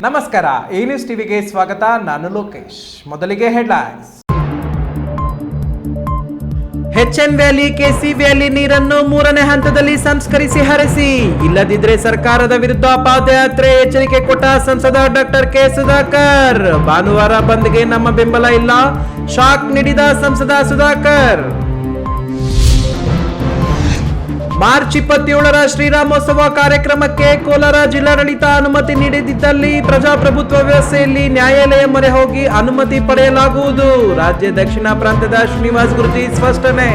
ನಮಸ್ಕಾರ, ಈ ನ್ಯೂಸ್ ಟಿವಿಗೆ ಸ್ವಾಗತ. ನಾನು ಲೋಕೇಶ್. ಮೊದಲಿಗೆ headlines. HN valley, KC valley ನೀರನ್ನು 3ನೇ ಹಂತದಲ್ಲಿ ಸಂಸ್ಕರಿಸಿ ಹರಿಸಿ, ಇಲ್ಲದಿದ್ದರೆ ಸರ್ಕಾರದ ವಿರುದ್ಧ ಪಾದಯಾತ್ರೆ, ಎಚ್ಚರಿಕೆ ಕೊಟ್ಟ ಸಂಸದ ಡಾಕ್ಟರ್ ಕೆ ಸುಧಾಕರ್. ಭಾನುವಾರ ಬಂದ್ಗೆ ನಮ್ಮ ಬೆಂಬಲ ಇಲ್ಲ, ಶಾಕ್ ನೀಡಿದ ಸಂಸದ ಸುಧಾಕರ್. ಮಾರ್ಚ್ 27ರ ಶ್ರೀರಾಮೋತ್ಸವ ಕಾರ್ಯಕ್ರಮಕ್ಕೆ ಕೋಲಾರ ಜಿಲ್ಲಾಡಳಿತ ಅನುಮತಿ ನೀಡದಿದ್ದಲ್ಲಿ ಪ್ರಜಾಪ್ರಭುತ್ವ ವ್ಯವಸ್ಥೆಯಲ್ಲಿ ನ್ಯಾಯಾಲಯ ಮೊರೆ ಹೋಗಿ ಅನುಮತಿ ಪಡೆಯಲಾಗುವುದು. ರಾಜ್ಯ ದಕ್ಷಿಣ ಪ್ರಾಂತದ ಶ್ರೀನಿವಾಸ್ ಗುರೂಜಿ ಸ್ಪಷ್ಟನೆ.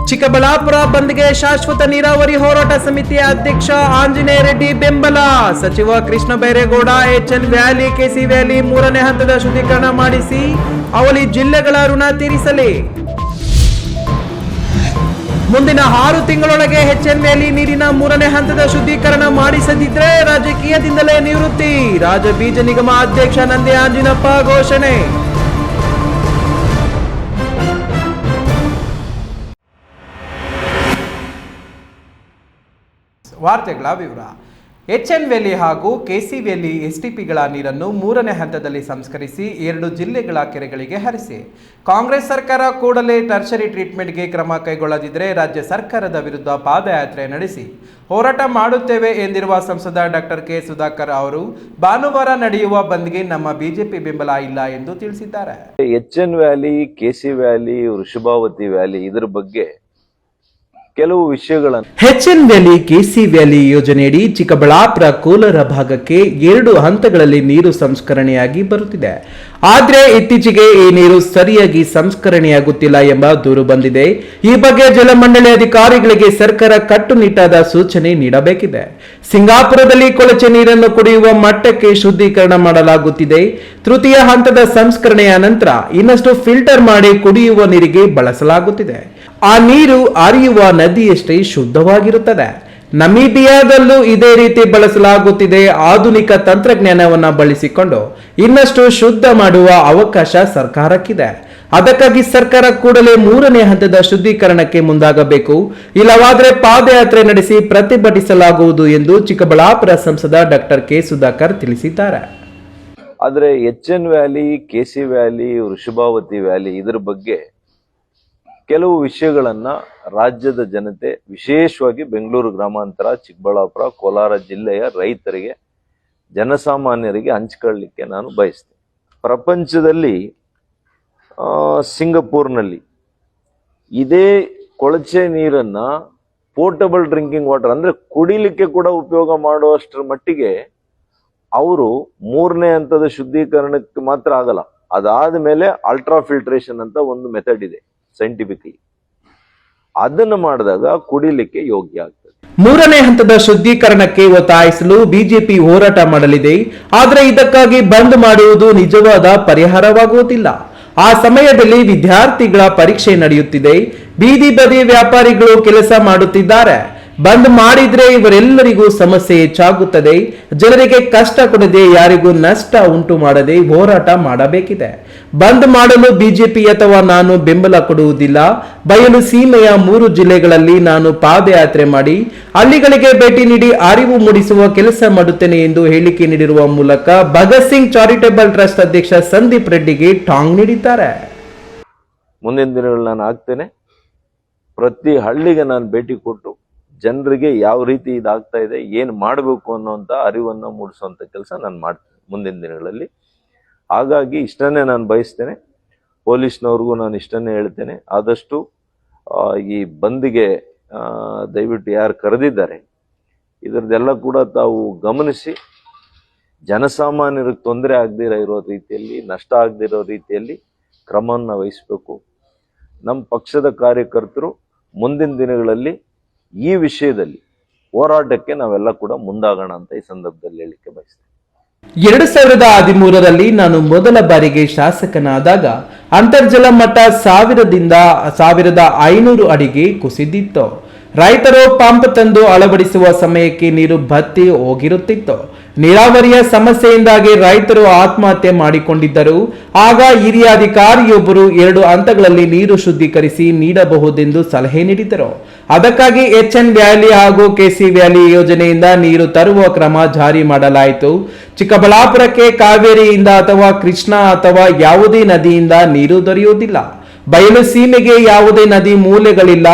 ಚಿಕ್ಕಬಳ್ಳಾಪುರ ಬಂದ್ಗೆ ಶಾಶ್ವತ ನೀರಾವರಿ ಹೋರಾಟ ಸಮಿತಿಯ ಅಧ್ಯಕ್ಷ ಆಂಜನೇಯ ರೆಡ್ಡಿ ಬೆಂಬಲ. ಸಚಿವ Krishna Byregowda HN valley, KC valley 3ನೇ ಹಂತದ ಶುದ್ಧೀಕರಣ ಮಾಡಿಸಿ ಅವಳಿ ಜಿಲ್ಲೆಗಳ ಋಣ ತೀರಿಸಲಿ. ಮುಂದಿನ 6 ತಿಂಗಳೊಳಗೆ ಎಚ್ಎನ್ ವ್ಯಾಲಿ ನೀರಿನ 3ನೇ ಹಂತದ ಶುದ್ಧೀಕರಣ ಮಾಡಿಸದಿದ್ರೆ ರಾಜಕೀಯದಿಂದಲೇ ನಿವೃತ್ತಿ. ರಾಜ್ಯ ಬೀಜ ನಿಗಮ ಅಧ್ಯಕ್ಷ ನಂದಿ ಆಂಜಿನಪ್ಪ ಘೋಷಣೆ. ವಾರ್ತೆಗಳ ವಿವರ. ಎಚ್ಎನ್ ವ್ಯಾಲಿ ಹಾಗೂ ಕೆಸಿ ವ್ಯಾಲಿ ಎಸ್ಟಿಪಿಗಳ ನೀರನ್ನು 3ನೇ ಹಂತದಲ್ಲಿ ಸಂಸ್ಕರಿಸಿ 2 ಜಿಲ್ಲೆಗಳ ಕೆರೆಗಳಿಗೆ ಹರಿಸಿ. ಕಾಂಗ್ರೆಸ್ ಸರ್ಕಾರ ಕೂಡಲೇ ಟರ್ಷರಿ ಟ್ರೀಟ್ಮೆಂಟ್ಗೆ ಕ್ರಮ ಕೈಗೊಳ್ಳದಿದ್ದರೆ ರಾಜ್ಯ ಸರ್ಕಾರದ ವಿರುದ್ಧ ಪಾದಯಾತ್ರೆ ನಡೆಸಿ ಹೋರಾಟ ಮಾಡುತ್ತೇವೆ ಎಂದಿರುವ ಸಂಸದ ಡಾಕ್ಟರ್ ಕೆ ಸುಧಾಕರ್ ಅವರು ಭಾನುವಾರ ನಡೆಯುವ ಬಂದ್ಗೆ ನಮ್ಮ ಬಿಜೆಪಿ ಬೆಂಬಲ ಇಲ್ಲ ಎಂದು ತಿಳಿಸಿದ್ದಾರೆ. HN valley, KC valley, Vrishabhavathi valley ಇದರ ಬಗ್ಗೆ ಕೆಲವು ವಿಷಯಗಳನ್ನು ಎಚ್ಎನ್ ವ್ಯಾಲಿ, ಕೆಸಿ ವ್ಯಾಲಿ ಯೋಜನೆಯಡಿ ಚಿಕ್ಕಬಳ್ಳಾಪುರ, ಕೋಲಾರ ಭಾಗಕ್ಕೆ 2 ಹಂತಗಳಲ್ಲಿ ನೀರು ಸಂಸ್ಕರಣೆಯಾಗಿ ಬರುತ್ತಿದೆ. ಆದರೆ ಇತ್ತೀಚೆಗೆ ಈ ನೀರು ಸರಿಯಾಗಿ ಸಂಸ್ಕರಣೆಯಾಗುತ್ತಿಲ್ಲ ಎಂಬ ದೂರು ಬಂದಿದೆ. ಈ ಬಗ್ಗೆ ಜಲಮಂಡಳಿ ಅಧಿಕಾರಿಗಳಿಗೆ ಸರ್ಕಾರ ಕಟ್ಟುನಿಟ್ಟಾದ ಸೂಚನೆ ನೀಡಬೇಕಿದೆ. ಸಿಂಗಾಪುರದಲ್ಲಿ ಕೊಳಚೆ ನೀರನ್ನು ಕುಡಿಯುವ ಮಟ್ಟಕ್ಕೆ ಶುದ್ಧೀಕರಣ ಮಾಡಲಾಗುತ್ತಿದೆ. ತೃತೀಯ ಹಂತದ ಸಂಸ್ಕರಣೆಯ ನಂತರ ಇನ್ನಷ್ಟು ಫಿಲ್ಟರ್ ಮಾಡಿ ಕುಡಿಯುವ ನೀರಿಗೆ ಬಳಸಲಾಗುತ್ತಿದೆ. ಆ ನೀರು ಹರಿಯುವ ನದಿಯಷ್ಟೇ ಶುದ್ಧವಾಗಿರುತ್ತದೆ. ನಮೀಬಿಯಾದಲ್ಲೂ ಇದೇ ರೀತಿ ಬಳಸಲಾಗುತ್ತಿದೆ. ಆಧುನಿಕ ತಂತ್ರಜ್ಞಾನವನ್ನು ಬಳಸಿಕೊಂಡು ಇನ್ನಷ್ಟು ಶುದ್ಧ ಮಾಡುವ ಅವಕಾಶ ಸರ್ಕಾರಕ್ಕಿದೆ. ಅದಕ್ಕಾಗಿ ಸರ್ಕಾರ ಕೂಡಲೇ 3ನೇ ಹಂತದ ಶುದ್ಧೀಕರಣಕ್ಕೆ ಮುಂದಾಗಬೇಕು. ಇಲ್ಲವಾದರೆ ಪಾದಯಾತ್ರೆ ನಡೆಸಿ ಪ್ರತಿಭಟಿಸಲಾಗುವುದು ಎಂದು ಚಿಕ್ಕಬಳ್ಳಾಪುರ ಸಂಸದ ಡಾಕ್ಟರ್ ಕೆ ಸುಧಾಕರ್ ತಿಳಿಸಿದ್ದಾರೆ. ಆದರೆ HN valley, KC valley, Vrishabhavathi valley ಇದರ ಬಗ್ಗೆ ಕೆಲವು ವಿಷಯಗಳನ್ನ ರಾಜ್ಯದ ಜನತೆ, ವಿಶೇಷವಾಗಿ ಬೆಂಗಳೂರು ಗ್ರಾಮಾಂತರ, ಚಿಕ್ಕಬಳ್ಳಾಪುರ, ಕೋಲಾರ ಜಿಲ್ಲೆಯ ರೈತರಿಗೆ, ಜನಸಾಮಾನ್ಯರಿಗೆ ಹಂಚಿಕೊಳ್ಳಲಿಕ್ಕೆ ನಾನು ಬಯಸ್ತೇನೆ. ಪ್ರಪಂಚದಲ್ಲಿ ಸಿಂಗಪೂರ್ನಲ್ಲಿ ಇದೇ ಕೊಳಚೆ ನೀರನ್ನ ಪೋರ್ಟಬಲ್ ಡ್ರಿಂಕಿಂಗ್ ವಾಟರ್ ಅಂದ್ರೆ ಕುಡಿಲಿಕ್ಕೆ ಕೂಡ ಉಪಯೋಗ ಮಾಡುವಷ್ಟರ ಮಟ್ಟಿಗೆ ಅವರು 3ನೇ ಹಂತದ ಶುದ್ಧೀಕರಣಕ್ಕೆ ಮಾತ್ರ ಆಗಲ್ಲ, ಅದಾದ ಮೇಲೆ ಅಲ್ಟ್ರಾ ಫಿಲ್ಟ್ರೇಷನ್ ಅಂತ ಒಂದು ಮೆಥಡ್ ಇದೆ ಸೈಂಟಿಫಿಕಲಿ. ಅದನ್ನು ಮಾಡಿದಾಗ ಕುಡಿಲಿಕ್ಕೆ ಯೋಗ್ಯ ಆಗ್ತದೆ. 3ನೇ ಹಂತದ ಶುದ್ಧೀಕರಣಕ್ಕೆ ಒತ್ತಾಯಿಸಲು ಬಿಜೆಪಿ ಹೋರಾಟ ಮಾಡಲಿದೆ. ಆದರೆ ಇದಕ್ಕಾಗಿ ಬಂದ್ ಮಾಡುವುದು ನಿಜವಾದ ಪರಿಹಾರವಾಗುವುದಿಲ್ಲ. ಆ ಸಮಯದಲ್ಲಿ ವಿದ್ಯಾರ್ಥಿಗಳ ಪರೀಕ್ಷೆ ನಡೆಯುತ್ತಿದೆ, ಬೀದಿ ಬದಿ ವ್ಯಾಪಾರಿಗಳು ಕೆಲಸ ಮಾಡುತ್ತಿದ್ದಾರೆ. ಬಂದ್ ಮಾಡಿದ್ರೆ ಇವರೆಲ್ಲರಿಗೂ ಸಮಸ್ಯೆ ಹೆಚ್ಚಾಗುತ್ತದೆ. ಜನರಿಗೆ ಕಷ್ಟ ಕೊಡದೆ, ಯಾರಿಗೂ ನಷ್ಟ ಉಂಟು ಮಾಡದೆ ಹೋರಾಟ ಮಾಡಬೇಕಿದೆ. ಬಂದ್ ಮಾಡಲು ಬಿಜೆಪಿ ಅಥವಾ ನಾನು ಬೆಂಬಲ ಕೊಡುವುದಿಲ್ಲ. ಬಯಲು ಸೀಮೆಯ 3 ಜಿಲ್ಲೆಗಳಲ್ಲಿ ನಾನು ಪಾದಯಾತ್ರೆ ಮಾಡಿ ಹಳ್ಳಿಗಳಿಗೆ ಭೇಟಿ ನೀಡಿ ಅರಿವು ಮೂಡಿಸುವ ಕೆಲಸ ಮಾಡುತ್ತೇನೆ ಎಂದು ಹೇಳಿಕೆ ನೀಡಿರುವ ಮೂಲಕ ಭಗತ್ ಸಿಂಗ್ ಚಾರಿಟೇಬಲ್ ಟ್ರಸ್ಟ್ ಅಧ್ಯಕ್ಷ ಸಂದೀಪ್ ರೆಡ್ಡಿಗೆ ಟಾಂಗ್ ನೀಡಿದ್ದಾರೆ. ಮುಂದಿನ ದಿನಗಳಲ್ಲಿ ನಾನು ಆಗ್ತೇನೆ, ಪ್ರತಿ ಹಳ್ಳಿಗೆ ನಾನು ಭೇಟಿ ಕೊಟ್ಟು ಜನರಿಗೆ ಯಾವ ರೀತಿ ಇದಾಗ್ತಾ ಇದೆ, ಏನು ಮಾಡಬೇಕು ಅನ್ನೋಂಥ ಅರಿವನ್ನು ಮೂಡಿಸುವಂಥ ಕೆಲಸ ನಾನು ಮಾಡ್ತೇನೆ ಮುಂದಿನ ದಿನಗಳಲ್ಲಿ. ಹಾಗಾಗಿ ಇಷ್ಟನ್ನೇ ನಾನು ಬಯಸ್ತೇನೆ. ಪೊಲೀಸ್ನವ್ರಿಗೂ ನಾನು ಇಷ್ಟನ್ನೇ ಹೇಳ್ತೇನೆ, ಆದಷ್ಟು ಈ ಬಂದ್ಗೆ ದಯವಿಟ್ಟು ಯಾರು ಕರೆದಿದ್ದಾರೆ ಇದರದೆಲ್ಲ ಕೂಡ ತಾವು ಗಮನಿಸಿ ಜನಸಾಮಾನ್ಯರಿಗೆ ತೊಂದರೆ ಆಗದಿರೋ ಇರೋ ರೀತಿಯಲ್ಲಿ, ನಷ್ಟ ಆಗದಿರೋ ರೀತಿಯಲ್ಲಿ ಕ್ರಮವನ್ನು ವಹಿಸಬೇಕು. ನಮ್ಮ ಪಕ್ಷದ ಕಾರ್ಯಕರ್ತರು ಮುಂದಿನ ದಿನಗಳಲ್ಲಿ ಈ ವಿಷಯದಲ್ಲಿ ಹೋರಾಟಕ್ಕೆ ನಾವೆಲ್ಲ ಕೂಡ ಮುಂದಾಗೋಣ ಅಂತ ಈ ಸಂದರ್ಭದಲ್ಲಿ ಹೇಳಿಕೆ ಬಯಸ್ತೇನೆ. 2013ರಲ್ಲಿ ನಾನು ಮೊದಲ ಬಾರಿಗೆ ಶಾಸಕನಾದಾಗ ಅಂತರ್ಜಲ ಮಟ್ಟ 1000ದಿಂದ 1500 ಅಡಿಗೆ ಕುಸಿದಿತ್ತು. ರೈತರು ಪಂಪ್ ತಂದು ಅಳವಡಿಸುವ ಸಮಯಕ್ಕೆ ನೀರು ಬತ್ತಿ ಹೋಗಿರುತ್ತಿತ್ತು. ನೀರಾವರಿಯ ಸಮಸ್ಯೆಯಿಂದಾಗಿ ರೈತರು ಆತ್ಮಹತ್ಯೆ ಮಾಡಿಕೊಂಡಿದ್ದರು. ಆಗ ಹಿರಿಯ ಅಧಿಕಾರಿಯೊಬ್ಬರು 2 ಹಂತಗಳಲ್ಲಿ ನೀರು ಶುದ್ಧೀಕರಿಸಿ ನೀಡಬಹುದೆಂದು ಸಲಹೆ ನೀಡಿದರು. ಅದಕ್ಕಾಗಿ HN ವ್ಯಾಲಿ ಹಾಗೂ KC ವ್ಯಾಲಿ ಯೋಜನೆಯಿಂದ ನೀರು ತರುವ ಕ್ರಮ ಜಾರಿ ಮಾಡಲಾಯಿತು. ಚಿಕ್ಕಬಳ್ಳಾಪುರಕ್ಕೆ ಕಾವೇರಿಯಿಂದ ಅಥವಾ ಕೃಷ್ಣಾ ಅಥವಾ ಯಾವುದೇ ನದಿಯಿಂದ ನೀರು ದೊರೆಯುವುದಿಲ್ಲ. ಬಯಲು ಸೀಮೆಗೆ ಯಾವುದೇ ನದಿ ಮೂಲೆಗಳಿಲ್ಲ.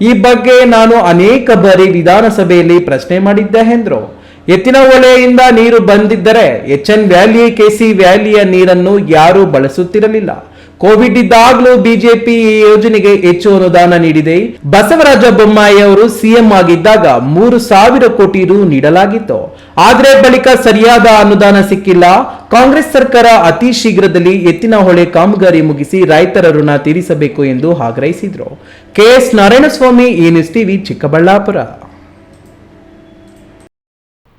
ಈ ಬಗ್ಗೆ ನಾನು ಅನೇಕ ಬಾರಿ ವಿಧಾನಸಭೆಯಲ್ಲಿ ಪ್ರಶ್ನೆ ಮಾಡಿದ್ದೆ ಎಂದರು. ಎತ್ತಿನ ಹೊಳೆಯಿಂದ ನೀರು ಬಂದಿದ್ದರೆ HN ವ್ಯಾಲಿ KC ವ್ಯಾಲಿಯ ನೀರನ್ನು ಯಾರೂ ಬಳಸುತ್ತಿರಲಿಲ್ಲ. ಕೋವಿಡ್ ಇದ್ದಾಗಲೂ ಬಿಜೆಪಿ ಈ ಯೋಜನೆಗೆ ಹೆಚ್ಚು ಅನುದಾನ ನೀಡಿದೆ. ಬಸವರಾಜ ಬೊಮ್ಮಾಯಿ ಅವರು ಸಿಎಂ ಆಗಿದ್ದಾಗ 3,000 ಕೋಟಿ ರು ನೀಡಲಾಗಿತ್ತು. ಆದರೆ ಬಳಿಕ ಸರಿಯಾದ ಅನುದಾನ ಸಿಕ್ಕಿಲ್ಲ. ಕಾಂಗ್ರೆಸ್ ಸರ್ಕಾರ ಅತಿ ಶೀಘ್ರದಲ್ಲಿ ಎತ್ತಿನ ಹೊಳೆ ಕಾಮಗಾರಿ ಮುಗಿಸಿ ರೈತರ ಋಣ ತೀರಿಸಬೇಕು ಎಂದು ಆಗ್ರಹಿಸಿದರು. KS Narayanaswamy, news TV, Chikkaballapur.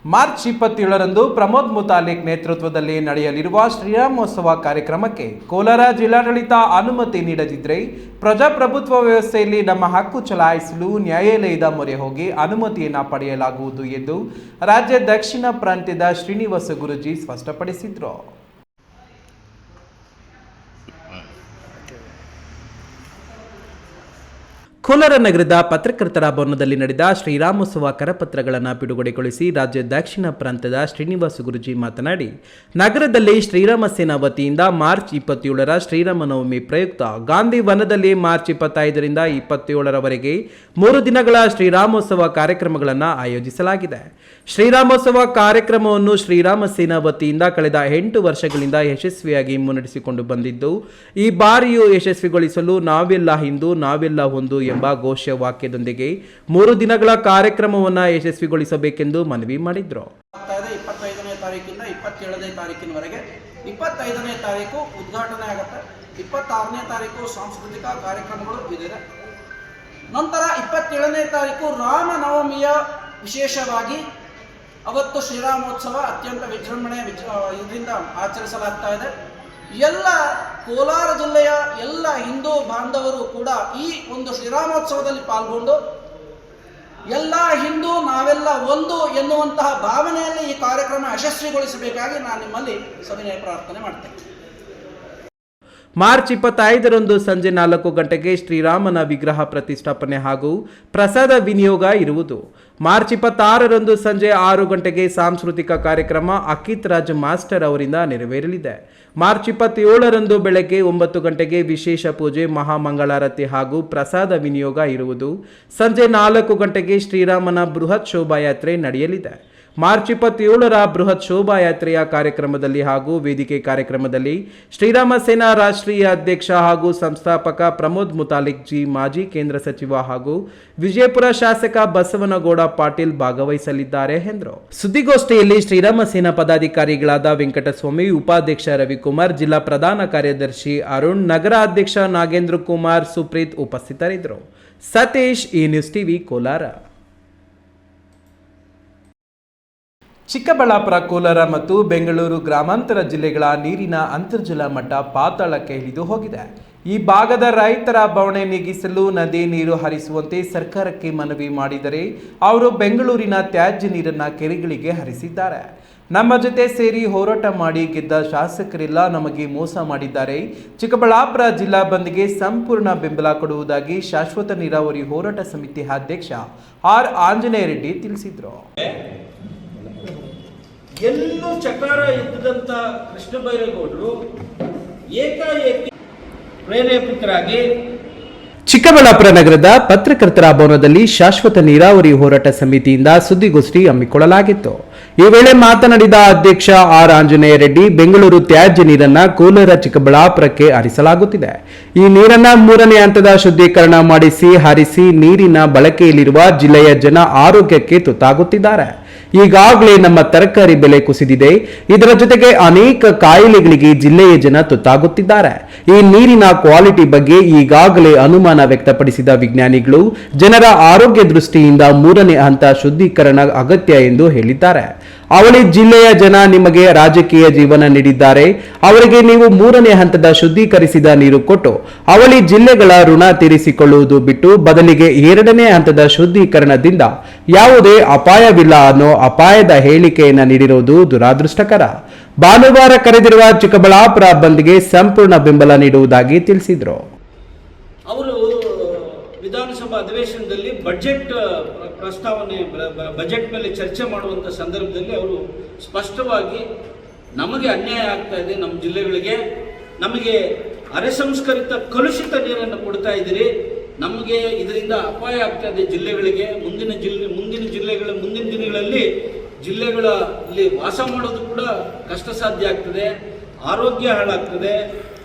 March 27ರಂದು ಪ್ರಮೋದ್ ಮುತಾಲಿಕ್ ನೇತೃತ್ವದಲ್ಲಿ ನಡೆಯಲಿರುವ ಶ್ರೀರಾಮೋತ್ಸವ ಕಾರ್ಯಕ್ರಮಕ್ಕೆ ಕೋಲಾರ ಜಿಲ್ಲಾಡಳಿತ ಅನುಮತಿ ನೀಡದಿದ್ದರೆ ಪ್ರಜಾಪ್ರಭುತ್ವ ವ್ಯವಸ್ಥೆಯಲ್ಲಿ ನಮ್ಮ ಹಕ್ಕು ಚಲಾಯಿಸಲು ನ್ಯಾಯಾಲಯದ ಮೊರೆ ಹೋಗಿ ಅನುಮತಿಯನ್ನು ಪಡೆಯಲಾಗುವುದು ಎಂದು ರಾಜ್ಯ ದಕ್ಷಿಣ ಪ್ರಾಂತ್ಯದ ಶ್ರೀನಿವಾಸ ಗುರೂಜಿ ಸ್ಪಷ್ಟಪಡಿಸಿದರು. ಕೋಲಾರ ನಗರದ ಪತ್ರಕರ್ತರ ಭವನದಲ್ಲಿ ನಡೆದ ಶ್ರೀರಾಮೋತ್ಸವ ಕರಪತ್ರಗಳನ್ನು ಬಿಡುಗಡೆಗೊಳಿಸಿ ರಾಜ್ಯ ದಕ್ಷಿಣ ಪ್ರಾಂತ್ಯದ ಶ್ರೀನಿವಾಸ ಗುರೂಜಿ ಮಾತನಾಡಿ, ನಗರದಲ್ಲಿ ಶ್ರೀರಾಮ ಸೇನಾ ವತಿಯಿಂದ ಮಾರ್ಚ್ 27ರ ಶ್ರೀರಾಮನವಮಿ ಪ್ರಯುಕ್ತ ಗಾಂಧಿ ವನದಲ್ಲಿ ಮಾರ್ಚ್ 25ರಿಂದ 27ರವರೆಗೆ 3 ದಿನಗಳ ಶ್ರೀರಾಮೋತ್ಸವ ಕಾರ್ಯಕ್ರಮಗಳನ್ನು ಆಯೋಜಿಸಲಾಗಿದೆ. ಶ್ರೀರಾಮೋತ್ಸವ ಕಾರ್ಯಕ್ರಮವನ್ನು ಶ್ರೀರಾಮ ಸೇನಾ ವತಿಯಿಂದ ಕಳೆದ 8 ವರ್ಷಗಳಿಂದ ಯಶಸ್ವಿಯಾಗಿ ಮುನ್ನಡೆಸಿಕೊಂಡು ಬಂದಿದ್ದು, ಈ ಬಾರಿಯೂ ಯಶಸ್ವಿಗೊಳಿಸಲು ನಾವೆಲ್ಲ ಹಿಂದೂ ನಾವೆಲ್ಲ ಒಂದು ಎಂಬ ಘೋಷ ವಾಕ್ಯದೊಂದಿಗೆ 3 ದಿನಗಳ ಕಾರ್ಯಕ್ರಮವನ್ನು ಯಶಸ್ವಿಗೊಳಿಸಬೇಕೆಂದು ಮನವಿ ಮಾಡಿದ್ರು. 25ನೇ ತಾರೀಕಿಂದ 27ನೇ ತಾರೀಕಿನವರೆಗೆ 25ನೇ ತಾರೀಕು ಉದ್ಘಾಟನೆ ಆಗುತ್ತೆ. 26ನೇ ತಾರೀಕು ಸಾಂಸ್ಕೃತಿಕ ಕಾರ್ಯಕ್ರಮಗಳು ಇದೆ. ನಂತರ 27ನೇ ತಾರೀಕು ರಾಮನವಮಿಯ ವಿಶೇಷವಾಗಿ ಅವತ್ತು ಶ್ರೀರಾಮೋತ್ಸವ ಅತ್ಯಂತ ವಿಜೃಂಭಣೆ ಇದರಿಂದ ಆಚರಿಸಲಾಗ್ತಾ ಇದೆ. ಎಲ್ಲ ಕೋಲಾರ ಜಿಲ್ಲೆಯ ಎಲ್ಲ ಹಿಂದೂ ಬಾಂಧವರು ಕೂಡ ಈ ಒಂದು ಶ್ರೀರಾಮೋತ್ಸವದಲ್ಲಿ ಪಾಲ್ಗೊಂಡು ಎಲ್ಲ ಹಿಂದೂ ನಾವೆಲ್ಲ ಒಂದು ಎನ್ನುವಂತಹ ಭಾವನೆಯಲ್ಲಿ ಈ ಕಾರ್ಯಕ್ರಮ ಯಶಸ್ವಿಗೊಳಿಸಬೇಕಾಗಿ ನಾನು ನಿಮ್ಮಲ್ಲಿ ಸವಿನಯ ಪ್ರಾರ್ಥನೆ ಮಾಡ್ತೇನೆ. ಮಾರ್ಚ್ 25ರಂದು ಸಂಜೆ 4 ಗಂಟೆಗೆ ಶ್ರೀರಾಮನ ವಿಗ್ರಹ ಪ್ರತಿಷ್ಠಾಪನೆ ಹಾಗೂ ಪ್ರಸಾದ ವಿನಿಯೋಗ ಇರುವುದು. ಮಾರ್ಚ್ 26ರಂದು ಸಂಜೆ 6 ಗಂಟೆಗೆ ಸಾಂಸ್ಕೃತಿಕ ಕಾರ್ಯಕ್ರಮ ಅಕಿತ್ ರಾಜ್ ಮಾಸ್ಟರ್ ಅವರಿಂದ ನೆರವೇರಲಿದೆ. ಮಾರ್ಚ್ 27ರಂದು ಬೆಳಗ್ಗೆ 9 ಗಂಟೆಗೆ ವಿಶೇಷ ಪೂಜೆ, ಮಹಾಮಂಗಳಾರತಿ ಹಾಗೂ ಪ್ರಸಾದ ವಿನಿಯೋಗ ಇರುವುದು. ಸಂಜೆ 4 ಗಂಟೆಗೆ ಶ್ರೀರಾಮನ ಬೃಹತ್ ಶೋಭಾಯಾತ್ರೆ ನಡೆಯಲಿದೆ. ಮಾರ್ಚ್ 27ರ ಬೃಹತ್ ಶೋಭಾಯಾತ್ರೆಯ ಕಾರ್ಯಕ್ರಮದಲ್ಲಿ ಹಾಗೂ ವೇದಿಕೆ ಕಾರ್ಯಕ್ರಮದಲ್ಲಿ ಶ್ರೀರಾಮ ಸೇನಾ ರಾಷ್ಟ್ರೀಯ ಅಧ್ಯಕ್ಷ ಹಾಗೂ ಸಂಸ್ಥಾಪಕ ಪ್ರಮೋದ್ ಮುತಾಲಿಕ್ ಜಿ, ಮಾಜಿ ಕೇಂದ್ರ ಸಚಿವ ಹಾಗೂ ವಿಜಯಪುರ ಶಾಸಕ ಬಸವನಗೌಡ ಪಾಟೀಲ್ ಭಾಗವಹಿಸಲಿದ್ದಾರೆ ಎಂದರು. ಸುದ್ದಿಗೋಷ್ಠಿಯಲ್ಲಿ ಶ್ರೀರಾಮ ಸೇನಾ ಪದಾಧಿಕಾರಿಗಳಾದ ವೆಂಕಟಸ್ವಾಮಿ, ಉಪಾಧ್ಯಕ್ಷ ರವಿಕುಮಾರ್, ಜಿಲ್ಲಾ ಪ್ರಧಾನ ಕಾರ್ಯದರ್ಶಿ ಅರುಣ್, ನಗರ ಅಧ್ಯಕ್ಷ ನಾಗೇಂದ್ರ ಕುಮಾರ್, ಸುಪ್ರೀತ್ ಉಪಸ್ಥಿತರಿದ್ದರು. Satish, news TV, Kolar. ಚಿಕ್ಕಬಳ್ಳಾಪುರ, ಕೋಲಾರ ಮತ್ತು ಬೆಂಗಳೂರು ಗ್ರಾಮಾಂತರ ಜಿಲ್ಲೆಗಳ ನೀರಿನ ಅಂತರ್ಜಲ ಮಟ್ಟ ಪಾತಾಳಕ್ಕೆ ಇಳಿದು ಹೋಗಿದೆ. ಈ ಭಾಗದ ರೈತರ ಬವಣೆ ನೀಗಿಸಲು ನದಿ ನೀರು ಹರಿಸುವಂತೆ ಸರ್ಕಾರಕ್ಕೆ ಮನವಿ ಮಾಡಿದರೆ ಅವರು ಬೆಂಗಳೂರಿನ ತ್ಯಾಜ್ಯ ನೀರನ್ನು ಕೆರೆಗಳಿಗೆ ಹರಿಸಿದ್ದಾರೆ. ನಮ್ಮ ಜೊತೆ ಸೇರಿ ಹೋರಾಟ ಮಾಡಿ ಗೆದ್ದ ಶಾಸಕರೆಲ್ಲ ನಮಗೆ ಮೋಸ ಮಾಡಿದ್ದಾರೆ. ಚಿಕ್ಕಬಳ್ಳಾಪುರ ಜಿಲ್ಲಾ ಬಂದ್ಗೆ ಸಂಪೂರ್ಣ ಬೆಂಬಲ ಕೊಡುವುದಾಗಿ ಶಾಶ್ವತ ನೀರಾವರಿ ಹೋರಾಟ ಸಮಿತಿ ಅಧ್ಯಕ್ಷ ಆರ್ ಆಂಜನೇಯ ರೆಡ್ಡಿ ತಿಳಿಸಿದರು. ಎಲ್ಲೂ ಚಕಾರ ಎದ್ದಂತ ಕೃಷ್ಣ ಬೈರೇಗೌಡರು ಏಕಾಏಕಿ ಪ್ರೇರೇಪಿತರಾಗಿ ಚಿಕ್ಕಬಳ್ಳಾಪುರ ನಗರದ ಪತ್ರಕರ್ತರ ಭವನದಲ್ಲಿ ಶಾಶ್ವತ ನೀರಾವರಿ ಹೋರಾಟ ಸಮಿತಿಯಿಂದ ಸುದ್ದಿಗೋಷ್ಠಿ ಹಮ್ಮಿಕೊಳ್ಳಲಾಗಿತ್ತು. ಈ ವೇಳೆ ಮಾತನಾಡಿದ ಅಧ್ಯಕ್ಷ ಆರ್ ಆಂಜನೇಯ ರೆಡ್ಡಿ, ಬೆಂಗಳೂರು ತ್ಯಾಜ್ಯ ನೀರನ್ನ ಕೋಲಾರ, ಚಿಕ್ಕಬಳ್ಳಾಪುರಕ್ಕೆ ಹರಿಸಲಾಗುತ್ತಿದೆ. ಈ ನೀರನ್ನ 3ನೇ ಹಂತದ ಶುದ್ಧೀಕರಣ ಮಾಡಿಸಿ ಹರಿಸಿ ನೀರಿನ ಬಳಕೆಯಲ್ಲಿರುವ ಜಿಲ್ಲೆಯ ಜನ ಆರೋಗ್ಯಕ್ಕೆ ತುತ್ತಾಗುತ್ತಿದ್ದಾರೆ. ಈಗಾಗಲೇ ನಮ್ಮ ತರಕಾರಿ ಬೆಲೆ ಕುಸಿದಿದೆ. ಇದರ ಜೊತೆಗೆ ಅನೇಕ ಕಾಯಿಲೆಗಳಿಗೆ ಜಿಲ್ಲೆಯ ಜನ ತುತ್ತಾಗುತ್ತಿದ್ದಾರೆ. ಈ ನೀರಿನ ಕ್ವಾಲಿಟಿ ಬಗ್ಗೆ ಈಗಾಗಲೇ ಅನುಮಾನ ವ್ಯಕ್ತಪಡಿಸಿದ ವಿಜ್ಞಾನಿಗಳು ಜನರ ಆರೋಗ್ಯ ದೃಷ್ಟಿಯಿಂದ 3ನೇ ಹಂತ ಶುದ್ಧೀಕರಣ ಅಗತ್ಯ ಎಂದು ಹೇಳಿದ್ದಾರೆ. ಅವಳಿ ಜಿಲ್ಲೆಯ ಜನ ನಿಮಗೆ ರಾಜಕೀಯ ಜೀವನ ನೀಡಿದ್ದಾರೆ. ಅವರಿಗೆ ನೀವು 3ನೇ ಹಂತದ ಶುದ್ಧೀಕರಿಸಿದ ನೀರು ಕೊಟ್ಟು ಅವಳಿ ಜಿಲ್ಲೆಗಳ ಋಣ ತೀರಿಸಿಕೊಳ್ಳುವುದು ಬಿಟ್ಟು ಬದಲಿಗೆ 2ನೇ ಹಂತದ ಶುದ್ಧೀಕರಣದಿಂದ ಯಾವುದೇ ಅಪಾಯವಿಲ್ಲ ಅನ್ನೋ ಅಪಾಯದ ಹೇಳಿಕೆಯನ್ನು ನೀಡಿರುವುದು ದುರಾದೃಷ್ಟಕರ. ಭಾನುವಾರ ಕರೆದಿರುವ ಚಿಕ್ಕಬಳ್ಳಾಪುರ ಬಂದ್ಗೆ ಸಂಪೂರ್ಣ ಬೆಂಬಲ ನೀಡುವುದಾಗಿ ತಿಳಿಸಿದರು. ಅವರು ವಿಧಾನಸಭೆ ವಿಧಾನಸಭಾ ಅಧಿವೇಶನದಲ್ಲಿ ಬಜೆಟ್ ಪ್ರಸ್ತಾವನೆ ಬಜೆಟ್ ಮೇಲೆ ಚರ್ಚೆ ಮಾಡುವಂಥ ಸಂದರ್ಭದಲ್ಲಿ ಅವರು ಸ್ಪಷ್ಟವಾಗಿ ನಮಗೆ ಅನ್ಯಾಯ ಆಗ್ತಾ ಇದೆ, ನಮ್ಮ ಜಿಲ್ಲೆಗಳಿಗೆ ನಮಗೆ ಅರೆಸಂಸ್ಕರಿತ ಕಲುಷಿತ ನೀರನ್ನು ಕೊಡ್ತಾ ಇದ್ದೀರಿ, ನಮಗೆ ಇದರಿಂದ ಅಪಾಯ ಆಗ್ತಾ ಇದೆ ಜಿಲ್ಲೆಗಳಿಗೆ, ಮುಂದಿನ ದಿನಗಳಲ್ಲಿ ಜಿಲ್ಲೆಗಳಲ್ಲಿ ವಾಸ ಮಾಡೋದು ಕೂಡ ಕಷ್ಟ ಸಾಧ್ಯ ಆಗ್ತದೆ, ಆರೋಗ್ಯ ಹಾಳಾಗ್ತದೆ,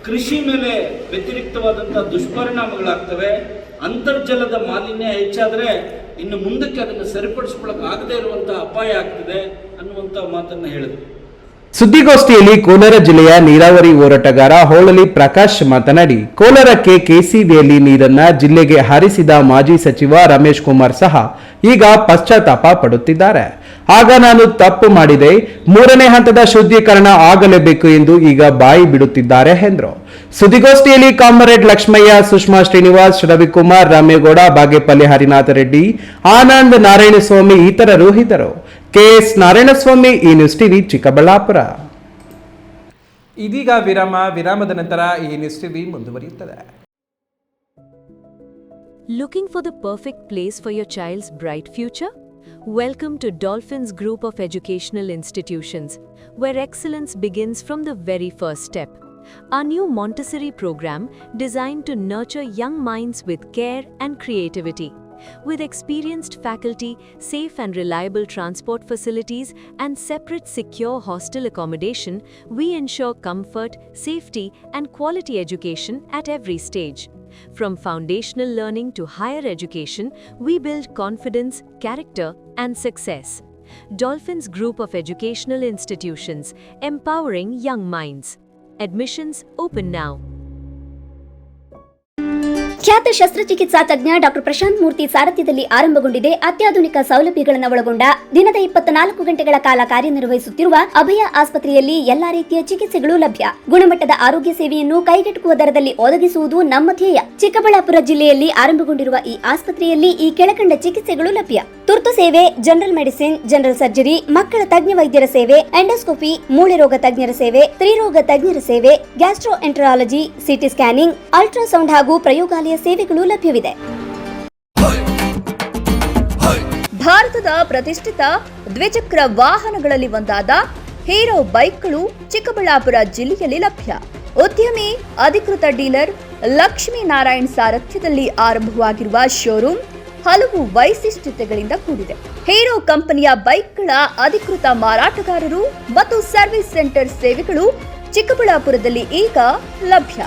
ಕೃಷಿ ಮೇಲೆ ವ್ಯತಿರಿಕ್ತವಾದಂಥ ದುಷ್ಪರಿಣಾಮಗಳಾಗ್ತವೆ, ಅಂತರ್ಜಲದ ಮಾಲಿನ್ಯ ಹೆಚ್ಚಾದರೆ ಇನ್ನು ಮುಂದಕ್ಕೆ ಅದನ್ನು ಸರಿಪಡಿಸ್ಕೊಳ್ಳೋಕೆ ಆಗದೇ ಇರುವಂಥ ಅಪಾಯ ಆಗ್ತದೆ ಅನ್ನುವಂಥ ಮಾತನ್ನು ಹೇಳಿದ್ರು. ಸುದ್ದಿಗೋಷ್ಠಿಯಲ್ಲಿ ಕೋಲಾರ ಜಿಲ್ಲೆಯ ನೀರಾವರಿ ಹೋರಾಟಗಾರ ಹೋಳಲಿ ಪ್ರಕಾಶ್ ಮಾತನಾಡಿ, ಕೋಲಾರಕ್ಕೆ ಕೆಸಿವಿಯಲ್ಲಿ ನೀರನ್ನ ಜಿಲ್ಲೆಗೆ ಹರಿಸಿದ ಮಾಜಿ ಸಚಿವ ರಮೇಶ್ ಕುಮಾರ್ ಸಹ ಈಗ ಪಶ್ಚಾತ್ತಾಪ ಪಡುತ್ತಿದ್ದಾರೆ. ಆಗ ನಾನು ತಪ್ಪು ಮಾಡಿದೆ, 3ನೇ ಹಂತದ ಶುದ್ಧೀಕರಣ ಆಗಲೇಬೇಕು ಎಂದು ಈಗ ಬಾಯಿ ಬಿಡುತ್ತಿದ್ದಾರೆ ಎಂದರು. ಸುದ್ದಿಗೋಷ್ಠಿಯಲ್ಲಿ ಕಾಮರೇಡ್ ಲಕ್ಷ್ಮಯ್ಯ, ಸುಷ್ಮಾ ಶ್ರೀನಿವಾಸ್, ರವಿಕುಮಾರ್, ರಾಮೇಗೌಡ, ಬಾಗೇಪಲ್ಲಿ ಹರಿನಾಥ ರೆಡ್ಡಿ, ಆನಂದ್, ನಾರಾಯಣಸ್ವಾಮಿ ಇತರರು ಇದ್ದರು. ಕೆಎಸ್ ನಾರಾಯಣಸ್ವಾಮಿ, ಈ ನ್ಯೂಸ್ ಟಿವಿ, ಚಿಕ್ಕಬಳ್ಳಾಪುರ. ಇದೀಗ ವಿರಾಮದ ನಂತರ ಈ ನ್ಯೂಸ್ ಟಿವಿ ಮುಂದುವರಿಯುತ್ತದೆ. Looking for the perfect place for your child's bright future? Welcome to Dolphins Group of Educational Institutions, where excellence begins from the very first step. Our new Montessori program designed to nurture young minds with care and creativity. With experienced faculty, safe and reliable transport facilities, and separate secure hostel accommodation, we ensure comfort, safety, and quality education at every stage. From foundational learning to higher education, we build confidence, character, and success. Dolphins Group of Educational Institutions, empowering young minds. Admissions open now. ಖ್ಯಾತ ಶಸ್ತ್ರಚಿಕಿತ್ಸಾ ತಜ್ಞ doctor Prashant ಮೂರ್ತಿ ಸಾರಥ್ಯದಲ್ಲಿ ಆರಂಭಗೊಂಡಿದೆ ಅತ್ಯಾಧುನಿಕ ಸೌಲಭ್ಯಗಳನ್ನು ಒಳಗೊಂಡ ದಿನದ 24 ಗಂಟೆಗಳ ಕಾಲ ಕಾರ್ಯನಿರ್ವಹಿಸುತ್ತಿರುವ ಅಭಯ ಆಸ್ಪತ್ರೆಯಲ್ಲಿ ಎಲ್ಲಾ ರೀತಿಯ ಚಿಕಿತ್ಸೆಗಳು ಲಭ್ಯ. ಗುಣಮಟ್ಟದ ಆರೋಗ್ಯ ಸೇವೆಯನ್ನು ಕೈಗೆಟುಕುವ ದರದಲ್ಲಿ ಒದಗಿಸುವುದು ನಮ್ಮ ಧ್ಯೇಯ. ಚಿಕ್ಕಬಳ್ಳಾಪುರ ಜಿಲ್ಲೆಯಲ್ಲಿ ಆರಂಭಗೊಂಡಿರುವ ಈ ಆಸ್ಪತ್ರೆಯಲ್ಲಿ ಈ ಕೆಳಕಂಡ ಚಿಕಿತ್ಸೆಗಳು ಲಭ್ಯ: ತುರ್ತು ಸೇವೆ, ಜನರಲ್ ಮೆಡಿಸಿನ್, ಜನರಲ್ ಸರ್ಜರಿ, ಮಕ್ಕಳ ತಜ್ಞ ವೈದ್ಯರ ಸೇವೆ, ಎಂಡೋಸ್ಕೋಪಿ, ಮೂಳೆ ರೋಗ ತಜ್ಞರ ಸೇವೆ, ಸ್ತ್ರೀರೋಗ ತಜ್ಞರ ಸೇವೆ, gastro enterology, CT scanning, ultrasound ಹಾಗೂ ಪ್ರಯೋಗಾಲಯ ಸೇವೆಗಳು ಲಭ್ಯವಿದೆ. ಭಾರತದ ಪ್ರತಿಷ್ಠಿತ ದ್ವಿಚಕ್ರ ವಾಹನಗಳಲ್ಲಿ ಒಂದಾದ ಹೀರೋ ಬೈಕ್ಗಳು ಚಿಕ್ಕಬಳ್ಳಾಪುರ ಜಿಲ್ಲೆಯಲ್ಲಿ ಲಭ್ಯ. ಉದ್ಯಮಿ ಅಧಿಕೃತ ಡೀಲರ್ ಲಕ್ಷ್ಮೀನಾರಾಯಣ್ ಸಾರಥ್ಯದಲ್ಲಿ ಆರಂಭವಾಗಿರುವ ಶೋರೂಮ್ ಹಲವು ವೈಶಿಷ್ಟ್ಯತೆಗಳಿಂದ ಕೂಡಿದೆ. ಹೀರೋ ಕಂಪನಿಯ ಬೈಕ್ಗಳ ಅಧಿಕೃತ ಮಾರಾಟಗಾರರು ಮತ್ತು ಸರ್ವಿಸ್ ಸೆಂಟರ್ ಸೇವೆಗಳು ಚಿಕ್ಕಬಳ್ಳಾಪುರದಲ್ಲಿ ಈಗ ಲಭ್ಯ.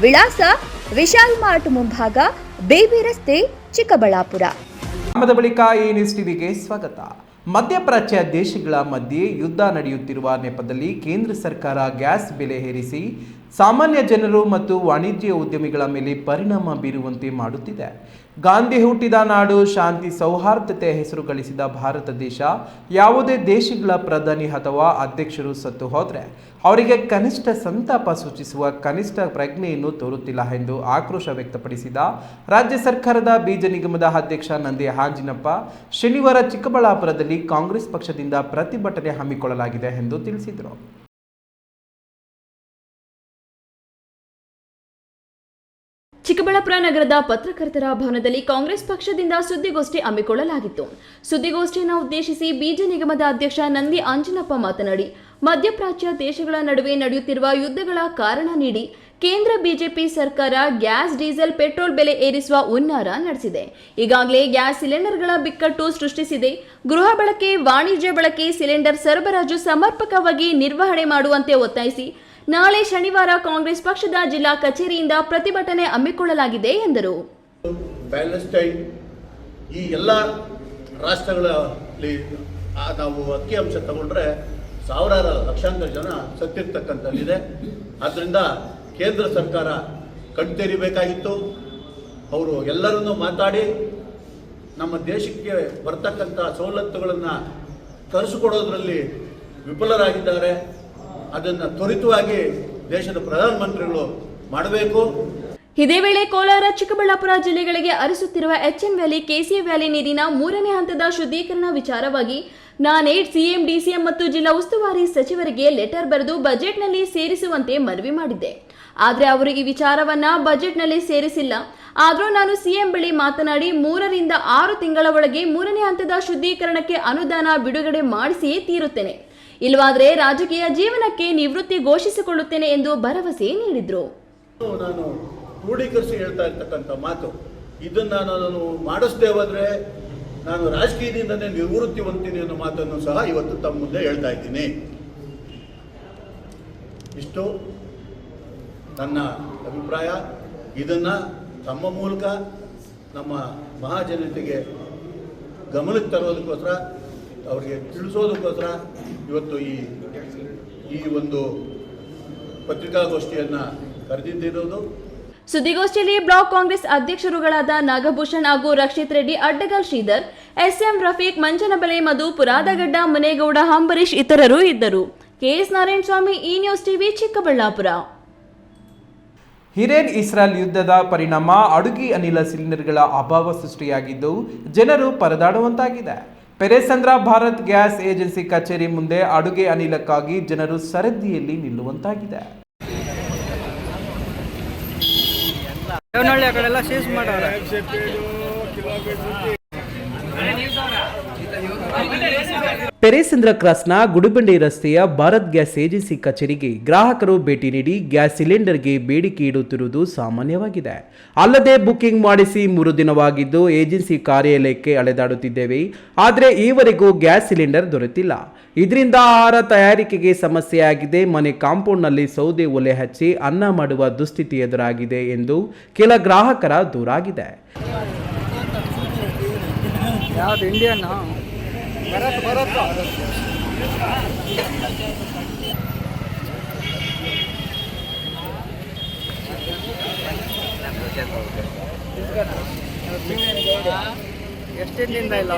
ವಿಳಾಸ: ವಿಶಾಲ್ ಮಾರ್ಟ್ ಮುಂಭಾಗ, ಬೇಬಿ ರಸ್ತೆ, ಚಿಕ್ಕಬಳ್ಳಾಪುರ. ಗ್ರಾಮದ ಬಳಿಕ ಈ ನ್ಯೂಸ್ ಟಿವಿಗೆ ಸ್ವಾಗತ. ಮಧ್ಯಪ್ರಾಚ್ಯ ದೇಶಗಳ ಮಧ್ಯೆ ಯುದ್ಧ ನಡೆಯುತ್ತಿರುವ ನೆಪದಲ್ಲಿ ಕೇಂದ್ರ ಸರ್ಕಾರ ಗ್ಯಾಸ್ ಬೆಲೆ ಏರಿಸಿ ಸಾಮಾನ್ಯ ಜನರು ಮತ್ತು ವಾಣಿಜ್ಯ ಉದ್ಯಮಿಗಳ ಮೇಲೆ ಪರಿಣಾಮ ಬೀರುವಂತೆ ಮಾಡುತ್ತಿದೆ. ಗಾಂಧಿ ಹುಟ್ಟಿದ ನಾಡು, ಶಾಂತಿ ಸೌಹಾರ್ದತೆ ಹೆಸರು ಗಳಿಸಿದ ಭಾರತ ದೇಶ ಯಾವುದೇ ದೇಶಗಳ ಪ್ರಧಾನಿ ಅಥವಾ ಅಧ್ಯಕ್ಷರು ಸತ್ತು ಹೋದರೆ ಅವರಿಗೆ ಕನಿಷ್ಠ ಸಂತಾಪ ಸೂಚಿಸುವ ಕನಿಷ್ಠ ಪ್ರಜ್ಞೆಯನ್ನು ತೋರುತ್ತಿಲ್ಲ ಎಂದು ಆಕ್ರೋಶ ವ್ಯಕ್ತಪಡಿಸಿದ ರಾಜ್ಯ ಸರ್ಕಾರದ ಬೀಜ ನಿಗಮದ ಅಧ್ಯಕ್ಷ ನಂದಿ ಆಂಜಿನಪ್ಪ, ಶನಿವಾರ ಚಿಕ್ಕಬಳ್ಳಾಪುರದಲ್ಲಿ ಕಾಂಗ್ರೆಸ್ ಪಕ್ಷದಿಂದ ಪ್ರತಿಭಟನೆ ಹಮ್ಮಿಕೊಳ್ಳಲಾಗಿದೆ ಎಂದು ತಿಳಿಸಿದರು. ಚಿಕ್ಕಬಳ್ಳಾಪುರ ನಗರದ ಪತ್ರಕರ್ತರ ಭವನದಲ್ಲಿ ಕಾಂಗ್ರೆಸ್ ಪಕ್ಷದಿಂದ ಸುದ್ದಿಗೋಷ್ಠಿ ಹಮ್ಮಿಕೊಳ್ಳಲಾಗಿತ್ತು. ಸುದ್ದಿಗೋಷ್ಠಿಯನ್ನು ಉದ್ದೇಶಿಸಿ ಬೀಜ ನಿಗಮದ ಅಧ್ಯಕ್ಷ ನಂದಿ ಆಂಜಿನಪ್ಪ ಮಾತನಾಡಿ, ಮಧ್ಯಪ್ರಾಚ್ಯ ದೇಶಗಳ ನಡುವೆ ನಡೆಯುತ್ತಿರುವ ಯುದ್ಧಗಳ ಕಾರಣ ನೀಡಿ ಕೇಂದ್ರ ಬಿಜೆಪಿ ಸರ್ಕಾರ ಗ್ಯಾಸ್, ಡೀಸೆಲ್, ಪೆಟ್ರೋಲ್ ಬೆಲೆ ಏರಿಸುವ ಹುನ್ನಾರ ನಡೆಸಿದೆ. ಈಗಾಗಲೇ ಗ್ಯಾಸ್ ಸಿಲಿಂಡರ್ಗಳ ಬಿಕ್ಕಟ್ಟು ಸೃಷ್ಟಿಸಿದೆ. ಗೃಹ ಬಳಕೆ, ವಾಣಿಜ್ಯ ಬಳಕೆ ಸಿಲಿಂಡರ್ ಸರಬರಾಜು ಸಮರ್ಪಕವಾಗಿ ನಿರ್ವಹಣೆ ಮಾಡುವಂತೆ ಒತ್ತಾಯಿಸಿ ನಾಳೆ ಶನಿವಾರ ಕಾಂಗ್ರೆಸ್ ಪಕ್ಷದ ಜಿಲ್ಲಾ ಕಚೇರಿಯಿಂದ ಪ್ರತಿಭಟನೆ ಹಮ್ಮಿಕೊಳ್ಳಲಾಗಿದೆ ಎಂದರು. ಪ್ಯಾಲೆಸ್ಟೈನ್ ಈ ಎಲ್ಲ ರಾಷ್ಟ್ರಗಳಲ್ಲಿ ನಾವು ಅಕ್ಕಿ ಅಂಶ ತಗೊಂಡ್ರೆ ಸಾವಿರಾರು ಲಕ್ಷಾಂತರ ಜನ ಸತ್ತಿರ್ತಕ್ಕಂಥಲ್ಲಿದೆ. ಆದ್ದರಿಂದ ಕೇಂದ್ರ ಸರ್ಕಾರ ಕಣ್ತೆರಿಬೇಕಾಗಿತ್ತು. ಅವರು ಎಲ್ಲರನ್ನೂ ಮಾತಾಡಿ ನಮ್ಮ ದೇಶಕ್ಕೆ ಬರ್ತಕ್ಕಂಥ ಸವಲತ್ತುಗಳನ್ನು ತರಿಸಿಕೊಡೋದ್ರಲ್ಲಿ ವಿಫಲರಾಗಿದ್ದಾರೆ. ಅದನ್ನು ತ್ವರಿತವಾಗಿ ದೇಶದ ಪ್ರಧಾನಮಂತ್ರಿಗಳು ಮಾಡಬೇಕು. ಇದೇ ವೇಳೆ ಕೋಲಾರ, ಚಿಕ್ಕಬಳ್ಳಾಪುರ ಜಿಲ್ಲೆಗಳಿಗೆ ಹರಿಸುತ್ತಿರುವ ಎಚ್ಎಂ ವ್ಯಾಲಿ, ಕೆಸಿ ವ್ಯಾಲಿ ನೀರಿನ 3ನೇ ಹಂತದ ಶುದ್ಧೀಕರಣ ವಿಚಾರವಾಗಿ ನಾನೇ ಸಿಎಂ, ಡಿಸಿಎಂ ಮತ್ತು ಜಿಲ್ಲಾ ಉಸ್ತುವಾರಿ ಸಚಿವರಿಗೆ ಲೆಟರ್ ಬರೆದು ಬಜೆಟ್ನಲ್ಲಿ ಸೇರಿಸುವಂತೆ ಮನವಿ ಮಾಡಿದ್ದೆ. ಆದರೆ ಅವರು ಈ ವಿಚಾರವನ್ನ ಬಜೆಟ್ನಲ್ಲಿ ಸೇರಿಸಿಲ್ಲ. ಆದರೂ ನಾನು ಸಿಎಂ ಬಳಿ ಮಾತನಾಡಿ 3 ರಿಂದ 6 ತಿಂಗಳ ಒಳಗೆ 3ನೇ ಹಂತದ ಶುದ್ಧೀಕರಣಕ್ಕೆ ಅನುದಾನ ಬಿಡುಗಡೆ ಮಾಡಿಸಿಯೇ ತೀರುತ್ತೇನೆ, ಇಲ್ಲವಾದರೆ ರಾಜಕೀಯ ಜೀವನಕ್ಕೆ ನಿವೃತ್ತಿ ಘೋಷಿಸಿಕೊಳ್ಳುತ್ತೇನೆ ಎಂದು ಭರವಸೆ ನೀಡಿದ್ರು. ನಾನು ಕ್ರೋಢೀಕರಿಸಿ ಹೇಳ್ತಾ ಇರ್ತಕ್ಕಂಥ ಮಾತು, ಇದನ್ನ ನಾನು ಮಾಡಿಸದೆ ಹೋದ್ರೆ ನಾನು ರಾಜಕೀಯದಿಂದನೇ ನಿವೃತ್ತಿ ಹೊಂದ್ತೀನಿ ಅನ್ನೋ ಮಾತನ್ನು ಸಹ ಇವತ್ತು ತಮ್ಮ ಮುಂದೆ ಹೇಳ್ತಾ ಇದ್ದೀನಿ. ಇಷ್ಟು ನನ್ನ ಅಭಿಪ್ರಾಯ. ಇದನ್ನು ತಮ್ಮ ಮೂಲಕ ನಮ್ಮ ಮಹಾಜನತೆಗೆ ಗಮನಕ್ಕೆ ತರೋದಕ್ಕೋಸ್ಕರ, ಅವರಿಗೆ ತಿಳಿಸೋದಕ್ಕೋಸ್ಕರ ಇವತ್ತು ಈ ಒಂದು ಪತ್ರಿಕಾಗೋಷ್ಠಿಯನ್ನು ಕರೆದಿದ್ದಿರೋದು. ಸುದ್ದಿಗೋಷ್ಠಿಯಲ್ಲಿ ಬ್ಲಾಕ್ ಕಾಂಗ್ರೆಸ್ ಅಧ್ಯಕ್ಷರುಗಳಾದ ನಾಗಭೂಷಣ್ ಹಾಗೂ ರಕ್ಷಿತ್ ರೆಡ್ಡಿ, ಅಡ್ಡಗಲ್ ಶ್ರೀಧರ್, ಎಸ್ಎಂ ರಫೀಕ್, ಮಂಜನಬಲೆ ಮಧು, ಪುರಾದಗಡ್ಡ, ಮನೇಗೌಡ, ಅಂಬರೀಶ್ ಇತರರು ಇದ್ದರು. ಕೆಎಸ್ ನಾರಾಯಣ ಸ್ವಾಮಿ, ಈ ನ್ಯೂಸ್ ಟಿವಿ, ಚಿಕ್ಕಬಳ್ಳಾಪುರ. ಇರೇನ್ ಇಸ್ರಾಯೇಲ್ ಯುದ್ಧದ ಪರಿಣಾಮ ಅಡುಗೆ ಅನಿಲ ಸಿಲಿಂಡರ್ಗಳ ಅಭಾವ ಸೃಷ್ಟಿಯಾಗಿದ್ದು ಜನರು ಪರದಾಡುವಂತಾಗಿದೆ. ಪೆರೆಸಂದ್ರ ಭಾರತ್ ಗ್ಯಾಸ್ ಏಜೆನ್ಸಿ ಕಚೇರಿ ಮುಂದೆ ಅಡುಗೆ ಅನಿಲಕ್ಕಾಗಿ ಜನರು ಸರದಿಯಲ್ಲಿ ನಿಲ್ಲುವಂತಾಗಿದೆ. ಪೆರೆಸಂದ್ರ ಕ್ರಾಸ್ನ ಗುಡಿಬಂಡೆ ರಸ್ತೆಯ ಭಾರತ್ ಗ್ಯಾಸ್ ಏಜೆನ್ಸಿ ಕಚೇರಿಗೆ ಗ್ರಾಹಕರು ಭೇಟಿ ನೀಡಿ ಗ್ಯಾಸ್ ಸಿಲಿಂಡರ್ಗೆ ಬೇಡಿಕೆ ಇಡುತ್ತಿರುವುದು ಸಾಮಾನ್ಯವಾಗಿದೆ. ಅಲ್ಲದೆ ಬುಕಿಂಗ್ ಮಾಡಿಸಿ 3 ದಿನವಾಗಿದ್ದು ಏಜೆನ್ಸಿ ಕಾರ್ಯಾಲಯಕ್ಕೆ ಅಲೆದಾಡುತ್ತಿದ್ದೇವೆ, ಆದರೆ ಈವರೆಗೂ ಗ್ಯಾಸ್ ಸಿಲಿಂಡರ್ ದೊರೆತಿಲ್ಲ. ಇದರಿಂದ ಆಹಾರ ತಯಾರಿಕೆಗೆ ಸಮಸ್ಯೆಯಾಗಿದೆ. ಮನೆ ಕಾಂಪೌಂಡ್ನಲ್ಲಿ ಸೌದೆ ಒಲೆ ಹಚ್ಚಿ ಅನ್ನ ಮಾಡುವ ದುಸ್ಥಿತಿ ಎದುರಾಗಿದೆ ಎಂದು ಕೆಲ ಗ್ರಾಹಕರ ದೂರಾಗಿದೆ. ಎಷ್ಟಿಂದ ಇಲ್ಲ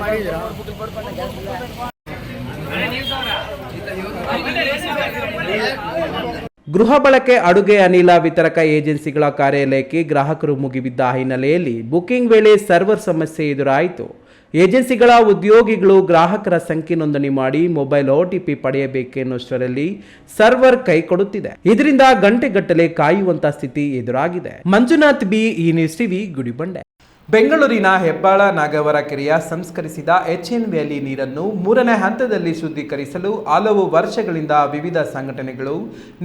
ಮಾಡಿದ್ರ ಗೃಹ ಬಳಕೆ ಅಡುಗೆ ಅನಿಲ ವಿತರಕ ಏಜೆನ್ಸಿಗಳ ಕಾರ್ಯಾಲಯಕ್ಕೆ ಗ್ರಾಹಕರು ಮುಗಿಬಿದ್ದ ಹಿನ್ನೆಲೆಯಲ್ಲಿ ಬುಕಿಂಗ್ ವೇಳೆ ಸರ್ವರ್ ಸಮಸ್ಯೆ ಎದುರಾಯಿತು. ಏಜೆನ್ಸಿಗಳ ಉದ್ಯೋಗಿಗಳು ಗ್ರಾಹಕರ ಸಂಖ್ಯೆ ನೋಂದಣಿ ಮಾಡಿ ಮೊಬೈಲ್ OTP ಪಡೆಯಬೇಕೆನ್ನುವಷ್ಟರಲ್ಲಿ ಸರ್ವರ್ ಕೈ ಕೊಡುತ್ತಿದೆ. ಇದರಿಂದ ಗಂಟೆಗಟ್ಟಲೆ ಕಾಯುವಂತ ಸ್ಥಿತಿ ಎದುರಾಗಿದೆ. ಮಂಜುನಾಥ್ ಬಿ, ಈ ನ್ಯೂಸ್ ಟಿವಿ, ಗುಡಿಬಂಡೆ. ಬೆಂಗಳೂರಿನ ಹೆಬ್ಬಾಳ ನಾಗವರ ಕೆರೆಯ ಸಂಸ್ಕರಿಸಿದ HN ವ್ಯಾಲಿ ನೀರನ್ನು 3ನೇ ಹಂತದಲ್ಲಿ ಶುದ್ಧೀಕರಿಸಲು ಹಲವು ವರ್ಷಗಳಿಂದ ವಿವಿಧ ಸಂಘಟನೆಗಳು,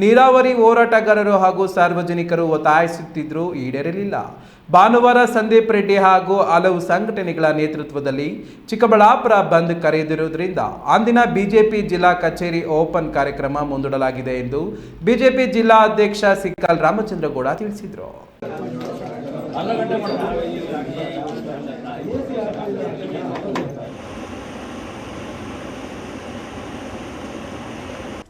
ನೀರಾವರಿ ಹೋರಾಟಗಾರರು ಹಾಗೂ ಸಾರ್ವಜನಿಕರು ಒತ್ತಾಯಿಸುತ್ತಿದ್ದರೂ ಈಡೇರಲಿಲ್ಲ. ಭಾನುವಾರ ಸಂದೀಪ್ ರೆಡ್ಡಿ ಹಾಗೂ ಹಲವು ಸಂಘಟನೆಗಳ ನೇತೃತ್ವದಲ್ಲಿ ಚಿಕ್ಕಬಳ್ಳಾಪುರ ಬಂದ್ ಕರೆದಿರುವುದರಿಂದ ಅಂದಿನ ಬಿಜೆಪಿ ಜಿಲ್ಲಾ ಕಚೇರಿ ಓಪನ್ ಕಾರ್ಯಕ್ರಮ ಮುಂದೂಡಲಾಗಿದೆ ಎಂದು ಬಿಜೆಪಿ ಜಿಲ್ಲಾ ಅಧ್ಯಕ್ಷ ಸಿಕ್ಕಲ್ ರಾಮಚಂದ್ರಗೌಡ ತಿಳಿಸಿದರು.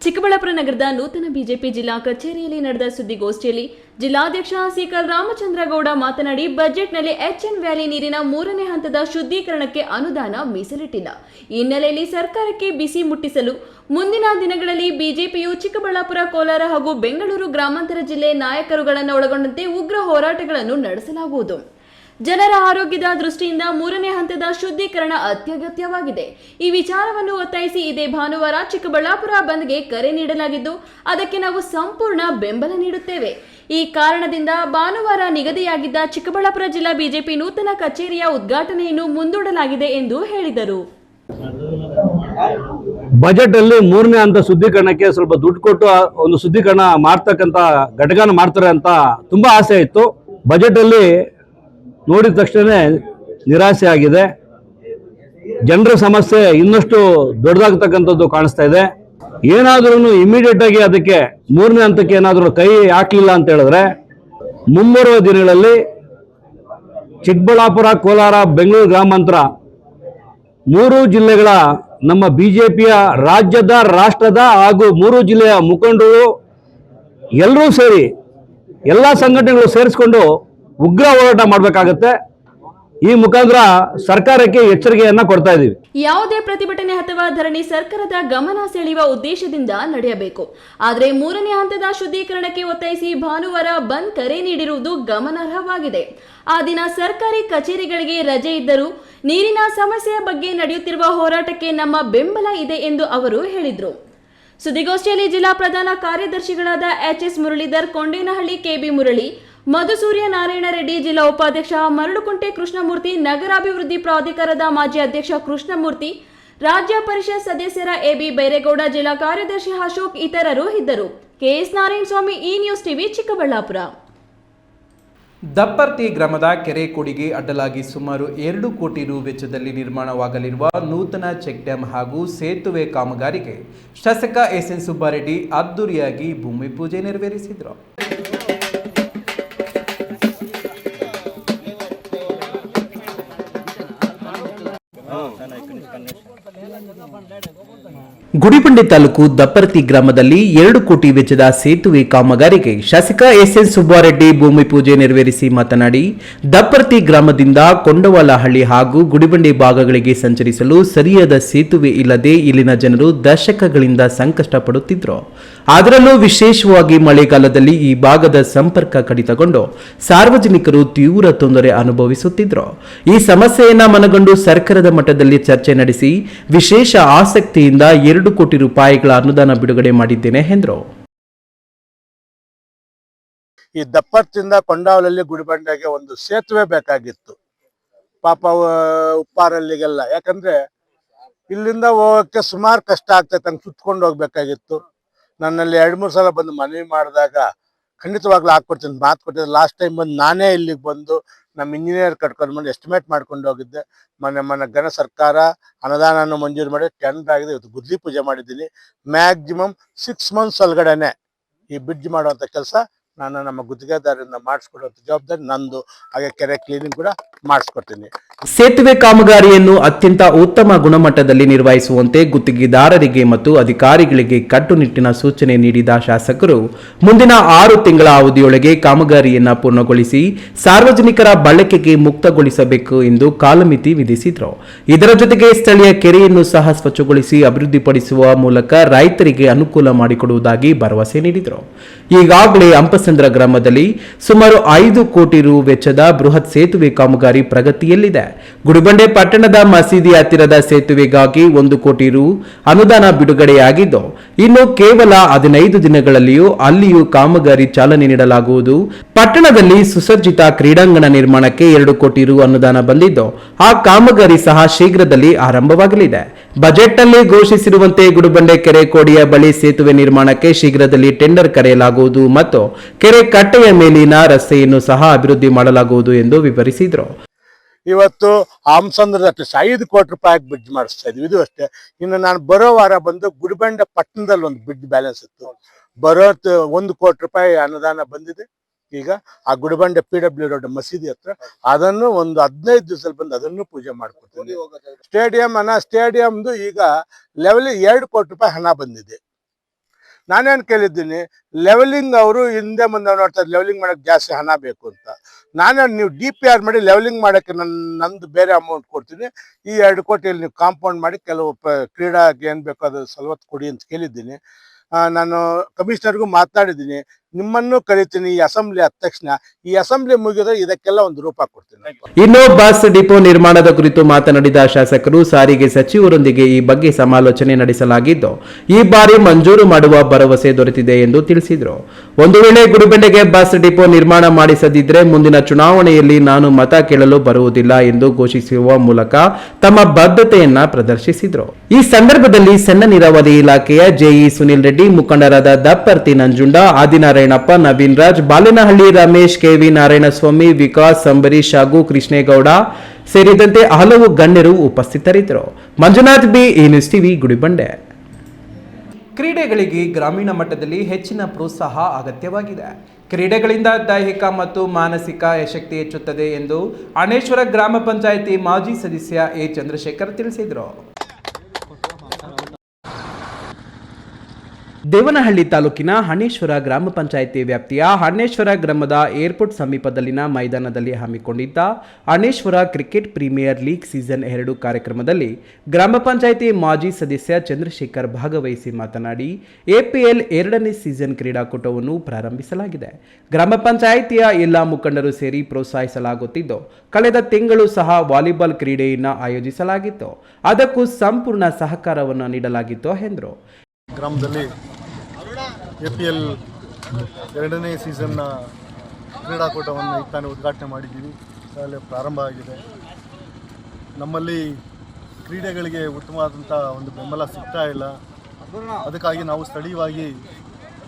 ಚಿಕ್ಕಬಳ್ಳಾಪುರ ನಗರದ ನೂತನ ಬಿಜೆಪಿ ಜಿಲ್ಲಾ ಕಚೇರಿಯಲ್ಲಿ ನಡೆದ ಸುದ್ದಿಗೋಷ್ಠಿಯಲ್ಲಿ ಜಿಲ್ಲಾಧ್ಯಕ್ಷ ಸಿಕಲ್ ರಾಮಚಂದ್ರಗೌಡ ಮಾತನಾಡಿ, ಬಜೆಟ್ನಲ್ಲಿ HN ವ್ಯಾಲಿ ನೀರಿನ 3ನೇ ಹಂತದ ಶುದ್ಧೀಕರಣಕ್ಕೆ ಅನುದಾನ ಮೀಸಲಿಟ್ಟಿಲ್ಲ. ಈ ಹಿನ್ನೆಲೆಯಲ್ಲಿ ಸರ್ಕಾರಕ್ಕೆ ಬಿಸಿ ಮುಟ್ಟಿಸಲು ಮುಂದಿನ ದಿನಗಳಲ್ಲಿ ಬಿಜೆಪಿಯು ಚಿಕ್ಕಬಳ್ಳಾಪುರ, ಕೋಲಾರ ಹಾಗೂ ಬೆಂಗಳೂರು ಗ್ರಾಮಾಂತರ ಜಿಲ್ಲೆ ನಾಯಕರುಗಳನ್ನು ಒಳಗೊಂಡಂತೆ ಉಗ್ರ ಹೋರಾಟಗಳನ್ನು ನಡೆಸಲಾಗುವುದು. ಜನರ ಆರೋಗ್ಯದ ದೃಷ್ಟಿಯಿಂದ 3ನೇ ಹಂತದ ಶುದ್ಧೀಕರಣ ಅತ್ಯಗತ್ಯವಾಗಿದೆ. ಈ ವಿಚಾರವನ್ನು ಒತ್ತಾಯಿಸಿ ಇದೇ ಭಾನುವಾರ ಚಿಕ್ಕಬಳ್ಳಾಪುರ ಬಂದ್ಗೆ ಕರೆ ನೀಡಲಾಗಿದ್ದು, ಅದಕ್ಕೆ ನಾವು ಸಂಪೂರ್ಣ ಬೆಂಬಲ ನೀಡುತ್ತೇವೆ. ಈ ಕಾರಣದಿಂದ ಭಾನುವಾರ ನಿಗದಿಯಾಗಿದ್ದ ಚಿಕ್ಕಬಳ್ಳಾಪುರ ಜಿಲ್ಲಾ ಬಿಜೆಪಿ ನೂತನ ಕಚೇರಿಯ ಉದ್ಘಾಟನೆಯನ್ನು ಮುಂದೂಡಲಾಗಿದೆ ಎಂದು ಹೇಳಿದರು. ಬಜೆಟ್ ಅಲ್ಲಿ 3ನೇ ಹಂತ ಶುದ್ಧೀಕರಣಕ್ಕೆ ಸ್ವಲ್ಪ ದುಡ್ಡು ಕೊಟ್ಟು ಒಂದು ಶುದ್ಧೀಕರಣ ಮಾಡ್ತಕ್ಕಂಥ ಘಟಕನ ಮಾಡ್ತಾರೆ ಅಂತ ತುಂಬಾ ಆಸೆ ಇತ್ತು. ಬಜೆಟ್ ಅಲ್ಲಿ ನೋಡಿದ ತಕ್ಷಣ ನಿರಾಸೆ ಆಗಿದೆ. ಜನರ ಸಮಸ್ಯೆ ಇನ್ನಷ್ಟು ದೊಡ್ಡದಾಗತಕ್ಕಂಥದ್ದು ಕಾಣಿಸ್ತಾ ಇದೆ. ಏನಾದ್ರೂ ಇಮಿಡಿಯೇಟ್ ಆಗಿ ಅದಕ್ಕೆ 3ನೇ ಹಂತಕ್ಕೆ ಏನಾದರೂ ಕೈ ಹಾಕಲಿಲ್ಲ ಅಂತ ಹೇಳಿದ್ರೆ ಮುಂಬರುವ ದಿನಗಳಲ್ಲಿ ಚಿಕ್ಕಬಳ್ಳಾಪುರ, ಕೋಲಾರ, ಬೆಂಗಳೂರು ಗ್ರಾಮಾಂತರ 3 ಜಿಲ್ಲೆಗಳ ನಮ್ಮ ಬಿಜೆಪಿಯ ರಾಜ್ಯದ, ರಾಷ್ಟ್ರದ ಹಾಗೂ 3 ಜಿಲ್ಲೆಯ ಮುಖಂಡರು ಎಲ್ಲರೂ ಸೇರಿ ಎಲ್ಲ ಸಂಘಟನೆಗಳು ಸೇರಿಸಿಕೊಂಡು ಉಗ್ರ ಹೋರಾಟ ಮಾಡಬೇಕಾಗುತ್ತೆ. ಈ ಮುಖಾಂತರ ಸರ್ಕಾರಕ್ಕೆ ಎಚ್ಚರಿಕೆಯನ್ನ ಕೊಡ್ತಾ ಇದ್ದೀವಿ. ಯಾವುದೇ ಪ್ರತಿಭಟನೆ ಅಥವಾ ಧರಣಿ ಸರ್ಕಾರದ ಗಮನ ಸೆಳೆಯುವ ಉದ್ದೇಶದಿಂದ ನಡೆಯಬೇಕು. ಆದರೆ 3ನೇ ಹಂತದ ಶುದ್ಧೀಕರಣಕ್ಕೆ ಒತ್ತಾಯಿಸಿ ಭಾನುವಾರ ಬಂದ್ ಕರೆ ನೀಡಿರುವುದು ಗಮನಾರ್ಹವಾಗಿದೆ. ಆ ದಿನ ಸರ್ಕಾರಿ ಕಚೇರಿಗಳಿಗೆ ರಜೆ ಇದ್ದರೂ ನೀರಿನ ಸಮಸ್ಯೆಯ ಬಗ್ಗೆ ನಡೆಯುತ್ತಿರುವ ಹೋರಾಟಕ್ಕೆ ನಮ್ಮ ಬೆಂಬಲ ಇದೆ ಎಂದು ಅವರು ಹೇಳಿದರು. ಸುದ್ದಿಗೋಷ್ಠಿಯಲ್ಲಿ ಜಿಲ್ಲಾ ಪ್ರಧಾನ ಕಾರ್ಯದರ್ಶಿಗಳಾದ HS ಮುರಳೀಧರ್, ಕೊಂಡೇನಹಳ್ಳಿ, KB ಮುರಳಿ, ಮಧುಸೂರ್ಯ ನಾರಾಯಣ ರೆಡ್ಡಿ ಜಿಲ್ಲಾ ಉಪಾಧ್ಯಕ್ಷ, ಮರಳುಕುಂಟೆ ಕೃಷ್ಣಮೂರ್ತಿ, ನಗರಾಭಿವೃದ್ಧಿ ಪ್ರಾಧಿಕಾರದ ಮಾಜಿ ಅಧ್ಯಕ್ಷ ಕೃಷ್ಣಮೂರ್ತಿ, ರಾಜ್ಯ ಪರಿಷತ್ ಸದಸ್ಯರ ಎಬಿ ಬೈರೇಗೌಡ, ಜಿಲ್ಲಾ ಕಾರ್ಯದರ್ಶಿ ಅಶೋಕ್ ಇತರರು ಇದ್ದರು. ಕೆಎಸ್ ನಾರಾಯಣಸ್ವಾಮಿ, ಈ ನ್ಯೂಸ್ ಟಿವಿ, ಚಿಕ್ಕಬಳ್ಳಾಪುರ. ದಪ್ಪರ್ತಿ ಗ್ರಾಮದ ಕೆರೆ ಕೋಡಿಗೆ ಅಡ್ಡಲಾಗಿ ಸುಮಾರು 2 ಕೋಟಿ ರು ವೆಚ್ಚದಲ್ಲಿ ನಿರ್ಮಾಣವಾಗಲಿರುವ ನೂತನ ಚೆಕ್ ಡ್ಯಾಂ ಹಾಗೂ ಸೇತುವೆ ಕಾಮಗಾರಿಗೆ ಶಾಸಕ ಎಸ್ಎನ್ ಸುಬ್ಬಾರೆಡ್ಡಿ ಅದ್ದೂರಿಯಾಗಿ ಭೂಮಿ ಪೂಜೆ ನೆರವೇರಿಸಿದರು. ಗುಡಿಬಂಡೆ ತಾಲೂಕು ದಪ್ಪರ್ತಿ ಗ್ರಾಮದಲ್ಲಿ 2 ಕೋಟಿ ವೆಚ್ಚದ ಸೇತುವೆ ಕಾಮಗಾರಿಗೆ ಶಾಸಕ ಎಸ್ಎನ್ ಸುಬ್ಬಾರೆಡ್ಡಿ ಭೂಮಿ ಪೂಜೆ ನೆರವೇರಿಸಿ ಮಾತನಾಡಿ, ದಪ್ಪರ್ತಿ ಗ್ರಾಮದಿಂದ ಕೊಂಡವಾಲಹಳ್ಳಿ ಹಾಗೂ ಗುಡಿಬಂಡೆ ಭಾಗಗಳಿಗೆ ಸಂಚರಿಸಲು ಸರಿಯಾದ ಸೇತುವೆ ಇಲ್ಲದೆ ಇಲ್ಲಿನ ಜನರು ದಶಕಗಳಿಂದ ಸಂಕಷ್ಟ ಪಡುತ್ತಿದ್ರು. ಅದರಲ್ಲೂ ವಿಶೇಷವಾಗಿ ಮಳೆಗಾಲದಲ್ಲಿ ಈ ಭಾಗದ ಸಂಪರ್ಕ ಕಡಿತಗೊಂಡು ಸಾರ್ವಜನಿಕರು ತೀವ್ರ ತೊಂದರೆ ಅನುಭವಿಸುತ್ತಿದ್ರು. ಈ ಸಮಸ್ಯೆಯನ್ನ ಮನಗಂಡು ಸರ್ಕಾರದ ಮಟ್ಟದಲ್ಲಿ ಚರ್ಚೆ ನಡೆಸಿ ವಿಶೇಷ ಆಸಕ್ತಿಯಿಂದ 2 ಕೋಟಿ ರೂಪಾಯಿಗಳ ಅನುದಾನ ಬಿಡುಗಡೆ ಮಾಡಿದ್ದೇನೆ ಎಂದರು. ಈ ದಪ್ಪರ್ತಿಂದ ಕೊಂಡಾವಲಲ್ಲಿ ಗುಡಿಬಂಡೆಗೆ ಒಂದು ಸೇತುವೆ ಬೇಕಾಗಿತ್ತು. ಪಾಪ ಉಪ್ಪಾರಲ್ಲಿಗೆಲ್ಲ, ಯಾಕಂದ್ರೆ ಇಲ್ಲಿಂದ ಹೋಗಕ್ಕೆ ಸುಮಾರು ಕಷ್ಟ ಆಗ್ತೈತೆ, ಹಂಗೆ ಸುತ್ಕೊಂಡು ಹೋಗ್ಬೇಕಾಗಿತ್ತು. ನನ್ನಲ್ಲಿ 2-3 ಸಲ ಬಂದು ಮನವಿ ಮಾಡಿದಾಗ ಖಂಡಿತವಾಗ್ಲೂ ಹಾಕ್ಕೊಡ್ತೀನಿ ಮಾತು ಕೊಟ್ಟಿದ್ದೆ. ಲಾಸ್ಟ್ ಟೈಮ್ ಬಂದು ನಾನೇ ಇಲ್ಲಿಗೆ ಬಂದು ನಮ್ಮ ಇಂಜಿನಿಯರ್ ಕಟ್ಕೊಂಡು ಬಂದು ಎಸ್ಟಿಮೇಟ್ ಮಾಡ್ಕೊಂಡು ಹೋಗಿದ್ದೆ. ಮೊನ್ನೆ ಘನ ಸರ್ಕಾರ ಅನುದಾನ ಮಂಜೂರು ಮಾಡಿ ಟೆಂಡರ್ ಆಗಿದೆ. ಇವತ್ತು ಗುದ್ಲಿ ಪೂಜೆ ಮಾಡಿದ್ದೀನಿ. ಮ್ಯಾಕ್ಸಿಮಮ್ 6 ಮಂತ್ಸ್ ಒಳಗಡೆನೆ ಈ ಬ್ರಿಡ್ಜ್ ಮಾಡುವಂಥ ಕೆಲಸ ನಾನು ನಮ್ಮ ಗುತ್ತಿಗೆದಾರರಿಂದ ಮಾಡಿಸ್ಕೊಡುವಂಥ ಜವಾಬ್ದಾರಿ ನಂದು. ಹಾಗೆ ಕೆರೆ ಕ್ಲೀನಿಂಗ್ ಕೂಡ ಮಾಡಿಸ್ಕೊಡ್ತೀನಿ. ಸೇತುವೆ ಕಾಮಗಾರಿಯನ್ನು ಅತ್ಯಂತ ಉತ್ತಮ ಗುಣಮಟ್ಟದಲ್ಲಿ ನಿರ್ವಹಿಸುವಂತೆ ಗುತ್ತಿಗೆದಾರರಿಗೆ ಮತ್ತು ಅಧಿಕಾರಿಗಳಿಗೆ ಕಟ್ಟುನಿಟ್ಟಿನ ಸೂಚನೆ ನೀಡಿದ ಶಾಸಕರು ಮುಂದಿನ 6 ತಿಂಗಳ ಅವಧಿಯೊಳಗೆ ಕಾಮಗಾರಿಯನ್ನು ಪೂರ್ಣಗೊಳಿಸಿ ಸಾರ್ವಜನಿಕರ ಬಳಕೆಗೆ ಮುಕ್ತಗೊಳಿಸಬೇಕು ಎಂದು ಕಾಲಮಿತಿ ವಿಧಿಸಿದರು. ಇದರ ಜೊತೆಗೆ ಸ್ಥಳೀಯ ಕೆರೆಯನ್ನು ಸಹ ಸ್ವಚ್ಛಗೊಳಿಸಿ ಅಭಿವೃದ್ಧಿಪಡಿಸುವ ಮೂಲಕ ರೈತರಿಗೆ ಅನುಕೂಲ ಮಾಡಿಕೊಡುವುದಾಗಿ ಭರವಸೆ ನೀಡಿದರು. ಈಗಾಗಲೇ ಅಂಪಸಂದ್ರ ಗ್ರಾಮದಲ್ಲಿ ಸುಮಾರು 5 ಕೋಟಿ ರು ವೆಚ್ಚದ ಬೃಹತ್ ಸೇತುವೆ ಕಾಮಗಾರಿ ಪ್ರಗತಿಯಲ್ಲಿದೆ. ಗುಡಿಬಂಡೆ ಪಟ್ಟಣದ ಮಸೀದಿ ಹತ್ತಿರದ ಸೇತುವೆಗಾಗಿ 1 ಕೋಟಿ ರು ಅನುದಾನ ಬಿಡುಗಡೆಯಾಗಿದ್ದು, ಇನ್ನು ಕೇವಲ 15 ದಿನಗಳಲ್ಲಿಯೂ ಅಲ್ಲಿಯೂ ಕಾಮಗಾರಿ ಚಾಲನೆ ನೀಡಲಾಗುವುದು. ಪಟ್ಟಣದಲ್ಲಿ ಸುಸಜ್ಜಿತ ಕ್ರೀಡಾಂಗಣ ನಿರ್ಮಾಣಕ್ಕೆ 2 ಕೋಟಿ ರು ಅನುದಾನ ಬಂದಿದ್ದು, ಆ ಕಾಮಗಾರಿ ಸಹ ಶೀಘ್ರದಲ್ಲಿ ಆರಂಭವಾಗಲಿದೆ. ಬಜೆಟ್ನಲ್ಲಿ ಘೋಷಿಸಿರುವಂತೆ ಗುಡಿಬಂಡೆ ಕೆರೆ ಕೋಡಿಯ ಬಳಿ ಸೇತುವೆ ನಿರ್ಮಾಣಕ್ಕೆ ಶೀಘ್ರದಲ್ಲಿ ಟೆಂಡರ್ ಕರೆಯಲಾಗುವುದು ಮತ್ತು ಕೆರೆ ಕಟ್ಟೆಯ ಮೇಲಿನ ರಸ್ತೆಯನ್ನು ಸಹ ಅಭಿವೃದ್ಧಿ ಮಾಡಲಾಗುವುದು ಎಂದು ವಿವರಿಸಿದರು. ಇವತ್ತು ಹಂಸಂದ್ರದಷ್ಟು 5 ಕೋಟಿ ರೂಪಾಯಿ ಬ್ರಿಡ್ಜ್ ಮಾಡಿಸ್ತಾ ಇದ್ವಿ. ಇದು ಅಷ್ಟೇ. ಇನ್ನು ನಾನು ಬರೋ ವಾರ ಬಂದು ಗುಡಿಬಂಡೆ ಪಟ್ಟಣದಲ್ಲಿ ಒಂದು ಬ್ರಿಡ್ಜ್ ಬ್ಯಾಲೆನ್ಸ್ ಇತ್ತು. 1 ಕೋಟಿ ರೂಪಾಯಿ ಅನುದಾನ ಬಂದಿದೆ. ಈಗ ಆ ಗುಡಿಬಂಡೆ PW ರೋಡ್ ಮಸೀದಿ ಹತ್ರ ಅದನ್ನು ಒಂದು 15 ದಿವಸದಲ್ಲಿ ಬಂದು ಅದನ್ನು ಪೂಜೆ ಮಾಡ್ಕೊಡ್ತೀನಿ. ಸ್ಟೇಡಿಯಂದು ಈಗ ಲೆವೆಲಿಂಗ್ 2 ಕೋಟಿ ರೂಪಾಯಿ ಹಣ ಬಂದಿದೆ. ನಾನೇನು ಕೇಳಿದ್ದೀನಿ, ಲೆವೆಲಿಂಗ್ ಅವರು ಹಿಂದೆ ಮುಂದೆ ನೋಡ್ತಾರೆ, ಲೆವೆಲಿಂಗ್ ಮಾಡಕ್ಕೆ ಜಾಸ್ತಿ ಹಣ ಬೇಕು ಅಂತ. ನಾನು ನೀವು DPR ಮಾಡಿ ಲೆವೆಲಿಂಗ್ ಮಾಡೋಕ್ಕೆ ನಂದು ಬೇರೆ ಅಮೌಂಟ್ ಕೊಡ್ತೀನಿ, ಈ 2 ಕೋಟಿಯಲ್ಲಿ ನೀವು ಕಾಂಪೌಂಡ್ ಮಾಡಿ ಕೆಲವು ಕ್ರೀಡಾಗೆ ಏನು ಬೇಕೋ ಅದು ಸವಲತ್ತು ಕೊಡಿ ಅಂತ ಕೇಳಿದ್ದೀನಿ. ನಾನು ಕಮಿಷನರ್ಗೂ ಮಾತಾಡಿದ್ದೀನಿ, ನಿಮ್ಮನ್ನು ಕರಿತೀನಿ ಈ ಅಸೆಂಬ್ಲಿ ಆದ ತಕ್ಷಣ. ಈ ಅಸೆಂಬ್ಲಿ ಮುಗಿದ್ರೆ ಇದಕ್ಕೆಲ್ಲ ಒಂದು ರೂಪ ಕೊಡ್ತೀನಿ. ಇನ್ನು ಬಸ್ ಡಿಪೋ ನಿರ್ಮಾಣದ ಕುರಿತು ಮಾತನಾಡಿದ ಶಾಸಕರು, ಸಾರಿಗೆ ಸಚಿವರೊಂದಿಗೆ ಈ ಬಗ್ಗೆ ಸಮಾಲೋಚನೆ ನಡೆಸಲಾಗಿದ್ದು, ಈ ಬಾರಿ ಮಂಜೂರು ಮಾಡುವ ಭರವಸೆ ದೊರೆತಿದೆ ಎಂದು ತಿಳಿಸಿದರು. ಒಂದು ವೇಳೆ ಗುಡಿಬಂಡೆಗೆ ಬಸ್ ಡಿಪೋ ನಿರ್ಮಾಣ ಮಾಡಿಸದಿದ್ದರೆ ಮುಂದಿನ ಚುನಾವಣೆಯಲ್ಲಿ ನಾನು ಮತ ಕೇಳಲು ಬರುವುದಿಲ್ಲ ಎಂದು ಘೋಷಿಸುವ ಮೂಲಕ ತಮ್ಮ ಬದ್ಧತೆಯನ್ನ ಪ್ರದರ್ಶಿಸಿದರು. ಈ ಸಂದರ್ಭದಲ್ಲಿ ಸಣ್ಣ ನೀರಾವರಿ ಇಲಾಖೆಯ ಜೆಇ ಸುನಿಲ್ ರೆಡ್ಡಿ, ಮುಖಂಡರಾದ ದಪ್ಪರ್ತಿ ನಂಜುಂಡ, ಆದಿನಾರಾಯಣಪ್ಪ, ನವೀನ್ ರಾಜ್, ಬಾಲೇನಹಳ್ಳಿ ರಮೇಶ್, ಕೆವಿ ನಾರಾಯಣಸ್ವಾಮಿ, ವಿಕಾಸ್, ಅಂಬರೀಶ್ ಹಾಗೂ ಕೃಷ್ಣೇಗೌಡ ಸೇರಿದಂತೆ ಹಲವು ಗಣ್ಯರು ಉಪಸ್ಥಿತರಿದ್ದರು. ಮಂಜುನಾಥ್ ಬಿ, ಈ ನ್ಯೂಸ್ ಟಿವಿ, ಗುಡಿಬಂಡೆ. ಕ್ರೀಡೆಗಳಿಗೆ ಗ್ರಾಮೀಣ ಮಟ್ಟದಲ್ಲಿ ಹೆಚ್ಚಿನ ಪ್ರೋತ್ಸಾಹ ಅಗತ್ಯವಾಗಿದೆ. ಕ್ರೀಡೆಗಳಿಂದ ದೈಹಿಕ ಮತ್ತು ಮಾನಸಿಕ ಶಕ್ತಿ ಹೆಚ್ಚುತ್ತದೆ ಎಂದು ಅಣೇಶ್ವರ ಗ್ರಾಮ ಪಂಚಾಯಿತಿ ಮಾಜಿ ಸದಸ್ಯ ಎ ಚಂದ್ರಶೇಖರ್ ತಿಳಿಸಿದರು. ದೇವನಹಳ್ಳಿ ತಾಲೂಕಿನ ಹಣೇಶ್ವರ ಗ್ರಾಮ ಪಂಚಾಯಿತಿ ವ್ಯಾಪ್ತಿಯ ಹಣೇಶ್ವರ ಗ್ರಾಮದ ಏರ್ಪೋರ್ಟ್ ಸಮೀಪದಲ್ಲಿನ ಮೈದಾನದಲ್ಲಿ ಹಮ್ಮಿಕೊಂಡಿದ್ದ ಹಣೇಶ್ವರ ಕ್ರಿಕೆಟ್ ಪ್ರೀಮಿಯರ್ ಲೀಗ್ ಸೀಸನ್ 2 ಕಾರ್ಯಕ್ರಮದಲ್ಲಿ ಗ್ರಾಮ ಪಂಚಾಯಿತಿ ಮಾಜಿ ಸದಸ್ಯ ಚಂದ್ರಶೇಖರ್ ಭಾಗವಹಿಸಿ ಮಾತನಾಡಿ, APL 2ನೇ ಸೀಸನ್ ಕ್ರೀಡಾಕೂಟವನ್ನು ಪ್ರಾರಂಭಿಸಲಾಗಿದೆ. ಗ್ರಾಮ ಪಂಚಾಯಿತಿಯ ಎಲ್ಲ ಮುಖಂಡರು ಸೇರಿ ಪ್ರೋತ್ಸಾಹಿಸಲಾಗುತ್ತಿದ್ದು, ಕಳೆದ ತಿಂಗಳು ಸಹ ವಾಲಿಬಾಲ್ ಕ್ರೀಡೆಯನ್ನು ಆಯೋಜಿಸಲಾಗಿತ್ತು. ಅದಕ್ಕೂ ಸಂಪೂರ್ಣ ಸಹಕಾರವನ್ನು ನೀಡಲಾಗಿತ್ತು ಎಂದರು. ಗ್ರಾಮದಲ್ಲಿ APL 2ನೇ ಸೀಸನ್ನ ಕ್ರೀಡಾಕೂಟವನ್ನು ಈಗ ತಾನೇ ಉದ್ಘಾಟನೆ ಮಾಡಿದ್ದೀವಿ. ಶಾಲೆ ಪ್ರಾರಂಭ ಆಗಿದೆ. ನಮ್ಮಲ್ಲಿ ಕ್ರೀಡೆಗಳಿಗೆ ಉತ್ತಮವಾದಂಥ ಒಂದು ಬೆಂಬಲ ಸಿಗ್ತಾ ಇಲ್ಲ. ಅದಕ್ಕಾಗಿ ನಾವು ಸ್ಥಳೀಯವಾಗಿ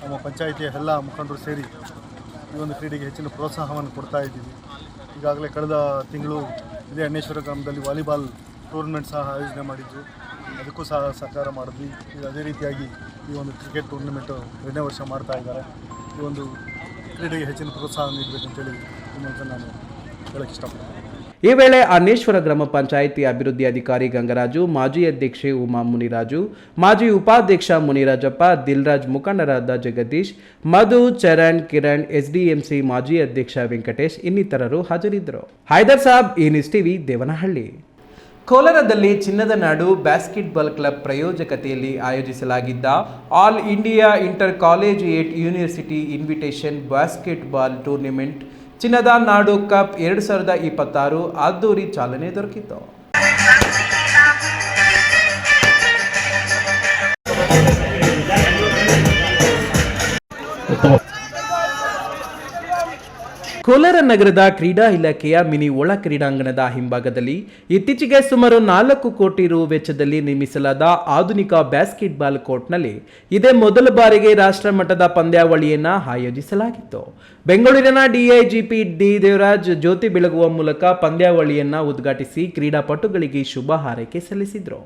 ನಮ್ಮ ಪಂಚಾಯಿತಿಯ ಎಲ್ಲ ಮುಖಂಡರು ಸೇರಿ ಈ ಒಂದು ಕ್ರೀಡೆಗೆ ಹೆಚ್ಚಿನ ಪ್ರೋತ್ಸಾಹವನ್ನು ಕೊಡ್ತಾ ಇದ್ದೀವಿ. ಈಗಾಗಲೇ ಕಳೆದ ತಿಂಗಳು ಇದೇ ಅಣ್ಣೇಶ್ವರ ಗ್ರಾಮದಲ್ಲಿ ವಾಲಿಬಾಲ್ ಟೂರ್ನಮೆಂಟ್ ಸಹ ಆಯೋಜನೆ ಮಾಡಿದ್ದು, ಅದಕ್ಕೂ ಸಹ ಸಹಕಾರ ಮಾಡಿದ್ವಿ. ಈಗ ಅದೇ ರೀತಿಯಾಗಿ ಈ ಒಂದು ಕ್ರಿಕೆಟ್ ಟೂರ್ನಮೆಂಟು 2ನೇ ವರ್ಷ ಮಾಡ್ತಾ ಇದ್ದಾರೆ. ಈ ಒಂದು ಕ್ರೀಡೆಗೆ ಹೆಚ್ಚಿನ ಪ್ರೋತ್ಸಾಹ ನೀಡಬೇಕಂತೇಳಿ ಈ ಮೂಲಕ ನಾನು ಹೇಳಕ್ಕೆ ಇಷ್ಟಪಡ್ತೀನಿ. ಈ ವೇಳೆ ಅನ್ನೇಶ್ವರ ಗ್ರಾಮ ಪಂಚಾಯಿತಿ ಅಭಿವೃದ್ಧಿ ಅಧಿಕಾರಿ ಗಂಗರಾಜು, ಮಾಜಿ ಅಧ್ಯಕ್ಷೆ ಉಮಾ ಮುನಿರಾಜು, ಮಾಜಿ ಉಪಾಧ್ಯಕ್ಷ ಮುನಿರಾಜಪ್ಪ, ದಿಲ್ರಾಜ್, ಮುಖಂಡರಾದ ಜಗದೀಶ್, ಮಧು, ಚರಣ್, ಕಿರಣ್, ಎಸ್ಡಿಎಂಸಿ ಮಾಜಿ ಅಧ್ಯಕ್ಷ ವೆಂಕಟೇಶ್ ಇನ್ನಿತರರು ಹಾಜರಿದ್ದರು. Haider Sab, news TV, Devanahalli. ಕೋಲಾರದಲ್ಲಿ ಚಿನ್ನದ ನಾಡು ಬ್ಯಾಸ್ಕೆಟ್ಬಾಲ್ ಕ್ಲಬ್ ಪ್ರಾಯೋಜಕತೆಯಲ್ಲಿ ಆಯೋಜಿಸಲಾಗಿದ್ದ all India inter collegiate university invitation basketball tournament ಚಿನ್ನದ ನಾಡು ಕಪ್ 2026 ಅದ್ದೂರಿ ಚಾಲನೆ ದೊರಕಿತು. ಕೋಲಾರ ನಗರದ ಕ್ರೀಡಾ ಇಲಾಖೆಯ ಮಿನಿ ಒಳ ಕ್ರೀಡಾಂಗಣದ ಹಿಂಭಾಗದಲ್ಲಿ ಇತ್ತೀಚೆಗೆ ಸುಮಾರು 4 ಕೋಟಿ ರು ವೆಚ್ಚದಲ್ಲಿ ನಿರ್ಮಿಸಲಾದ ಆಧುನಿಕ ಬ್ಯಾಸ್ಕೆಟ್ಬಾಲ್ ಕೋರ್ಟ್ನಲ್ಲಿ ಇದೇ ಮೊದಲ ಬಾರಿಗೆ ರಾಷ್ಟ್ರ ಮಟ್ಟದ ಪಂದ್ಯಾವಳಿಯನ್ನು ಆಯೋಜಿಸಲಾಗಿತ್ತು. ಬೆಂಗಳೂರಿನ ಡಿಐಜಿಪಿ ಡಿ ದೇವರಾಜ್ ಜ್ಯೋತಿ ಬೆಳಗುವ ಮೂಲಕ ಪಂದ್ಯಾವಳಿಯನ್ನು ಉದ್ಘಾಟಿಸಿ ಕ್ರೀಡಾಪಟುಗಳಿಗೆ ಶುಭ ಹಾರೈಕೆ ಸಲ್ಲಿಸಿದರು.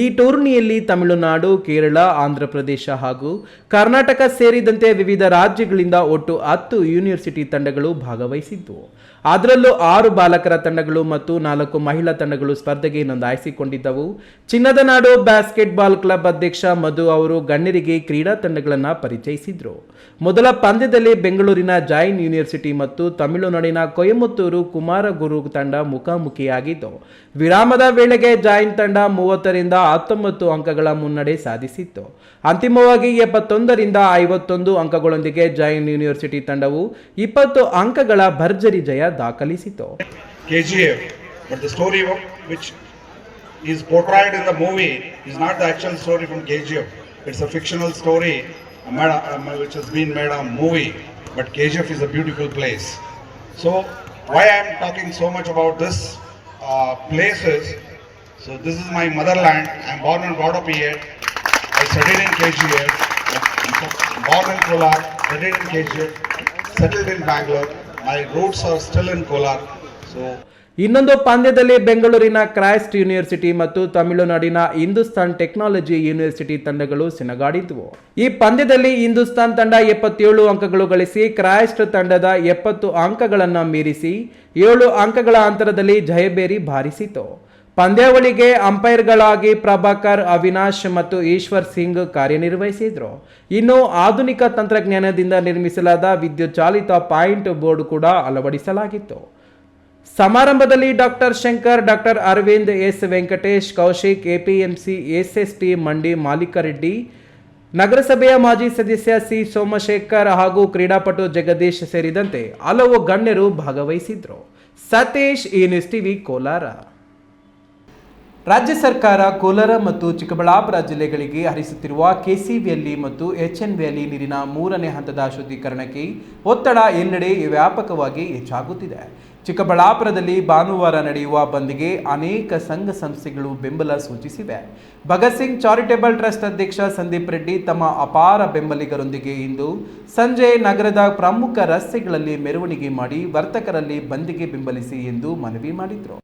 ಈ ಟೂರ್ನಿಯಲ್ಲಿ ತಮಿಳುನಾಡು, ಕೇರಳ, ಆಂಧ್ರಪ್ರದೇಶ ಹಾಗೂ ಕರ್ನಾಟಕ ಸೇರಿದಂತೆ ವಿವಿಧ ರಾಜ್ಯಗಳಿಂದ ಒಟ್ಟು 10 ಯೂನಿವರ್ಸಿಟಿ ತಂಡಗಳು ಭಾಗವಹಿಸಿದ್ದವು. ಅದರಲ್ಲೂ 6 ಬಾಲಕರ ತಂಡಗಳು ಮತ್ತು 4 ಮಹಿಳಾ ತಂಡಗಳು ಸ್ಪರ್ಧೆಗೆ ನೋಂದಾಯಿಸಿಕೊಂಡಿದ್ದವು. ಚಿನ್ನದ ನಾಡು ಬ್ಯಾಸ್ಕೆಟ್ಬಾಲ್ ಕ್ಲಬ್ ಅಧ್ಯಕ್ಷ ಮಧು ಅವರು ಗಣ್ಯರಿಗೆ ಕ್ರೀಡಾ ತಂಡಗಳನ್ನು ಪರಿಚಯಿಸಿದರು. ಮೊದಲ ಪಂದ್ಯದಲ್ಲಿ ಬೆಂಗಳೂರಿನ ಜೈನ್ ಯೂನಿವರ್ಸಿಟಿ ಮತ್ತು ತಮಿಳುನಾಡಿನ ಕೊಯಮತ್ತೂರು ಕುಮಾರಗುರು ತಂಡ ಮುಖಾಮುಖಿಯಾಗಿದ್ದು, ವಿರಾಮದ ವೇಳೆಗೆ ಜೈನ್ ತಂಡ 30 ರಿಂದ 19 ಅಂಕಗಳ ಮುನ್ನಡೆ ಸಾಧಿಸಿತ್ತು. ಅಂತಿಮವಾಗಿ 71 ರಿಂದ 51 ಅಂಕಗಳೊಂದಿಗೆ ಜೈನ್ ಯೂನಿವರ್ಸಿಟಿ ತಂಡವು 20 ಅಂಕಗಳ ಭರ್ಜರಿ ಜಯ ದಾಖಲಿಸಿತು. KGF, but the story which is portrayed in the movie is not the actual story from KGF. It's a fictional story which has been made a movie, but KGF is a beautiful place. So why I am talking so much about this place is, so this is my motherland. I am born and brought up here. I studied in KGF, born in Kolar, studied in KGF, settled in Bangalore. My roots are still in Kolar. So ಇನ್ನೊಂದು ಪಂದ್ಯದಲ್ಲಿ ಬೆಂಗಳೂರಿನ Christ university ಮತ್ತು ತಮಿಳುನಾಡಿನ Hindustan technology university ತಂಡಗಳು ಸೆಣಗಾಡಿದ್ದವು. ಈ ಪಂದ್ಯದಲ್ಲಿ ಹಿಂದೂಸ್ತಾನ್ ತಂಡ 77 ಅಂಕಗಳು ಗಳಿಸಿ ಕ್ರೈಸ್ಟ್ ತಂಡದ 70 ಅಂಕಗಳನ್ನು ಮೀರಿಸಿ 7 ಅಂಕಗಳ ಅಂತರದಲ್ಲಿ ಜಯಬೇರಿ ಬಾರಿಸಿತು. ಪಂದ್ಯಾವಳಿಗೆ ಅಂಪೈರ್ಗಳಾಗಿ ಪ್ರಭಾಕರ್, ಅವಿನಾಶ್ ಮತ್ತು ಈಶ್ವರ್ ಸಿಂಗ್ ಕಾರ್ಯನಿರ್ವಹಿಸಿದ್ರು. ಇನ್ನು ಆಧುನಿಕ ತಂತ್ರಜ್ಞಾನದಿಂದ ನಿರ್ಮಿಸಲಾದ ವಿದ್ಯುತ್ ಚಾಲಿತ ಪಾಯಿಂಟ್ ಬೋರ್ಡ್ ಕೂಡ ಅಳವಡಿಸಲಾಗಿತ್ತು. ಸಮಾರಂಭದಲ್ಲಿ doctor Shankar, doctor Aravind, S Venkatesh, Kaushik, APMC SST mandi ಮಾಲಿಕರೆಡ್ಡಿ, ನಗರಸಭೆಯ ಮಾಜಿ ಸದಸ್ಯ ಸಿ ಸೋಮಶೇಖರ್ ಹಾಗೂ ಕ್ರೀಡಾಪಟು ಜಗದೀಶ್ ಸೇರಿದಂತೆ ಹಲವು ಗಣ್ಯರು ಭಾಗವಹಿಸಿದ್ರು. Satish, news TV, Kolar. ರಾಜ್ಯ ಸರ್ಕಾರ ಕೋಲಾರ ಮತ್ತು ಚಿಕ್ಕಬಳ್ಳಾಪುರ ಜಿಲ್ಲೆಗಳಿಗೆ ಹರಿಸುತ್ತಿರುವ ಕೆಸಿ ವ್ಯಾಲಿ ಮತ್ತು ಎಚ್ಎನ್ ವ್ಯಾಲಿ ನೀರಿನ 3ನೇ ಹಂತದ ಶುದ್ಧೀಕರಣಕ್ಕೆ ಒತ್ತಡ ಎಲ್ಲೆಡೆ ವ್ಯಾಪಕವಾಗಿ ಹೆಚ್ಚಾಗುತ್ತಿದೆ. ಚಿಕ್ಕಬಳ್ಳಾಪುರದಲ್ಲಿ ಭಾನುವಾರ ನಡೆಯುವ ಬಂದ್ಗೆ ಅನೇಕ ಸಂಘ ಸಂಸ್ಥೆಗಳು ಬೆಂಬಲ ಸೂಚಿಸಿವೆ. ಭಗತ್ ಸಿಂಗ್ ಚಾರಿಟೇಬಲ್ ಟ್ರಸ್ಟ್ ಅಧ್ಯಕ್ಷ ಸಂದೀಪ್ ರೆಡ್ಡಿ ತಮ್ಮ ಅಪಾರ ಬೆಂಬಲಿಗರೊಂದಿಗೆ ಇಂದು ಸಂಜೆ ನಗರದ ಪ್ರಮುಖ ರಸ್ತೆಗಳಲ್ಲಿ ಮೆರವಣಿಗೆ ಮಾಡಿ ವರ್ತಕರಲ್ಲಿ ಬಂದ್ಗೆ ಬೆಂಬಲಿಸಿ ಎಂದು ಮನವಿ ಮಾಡಿದರು.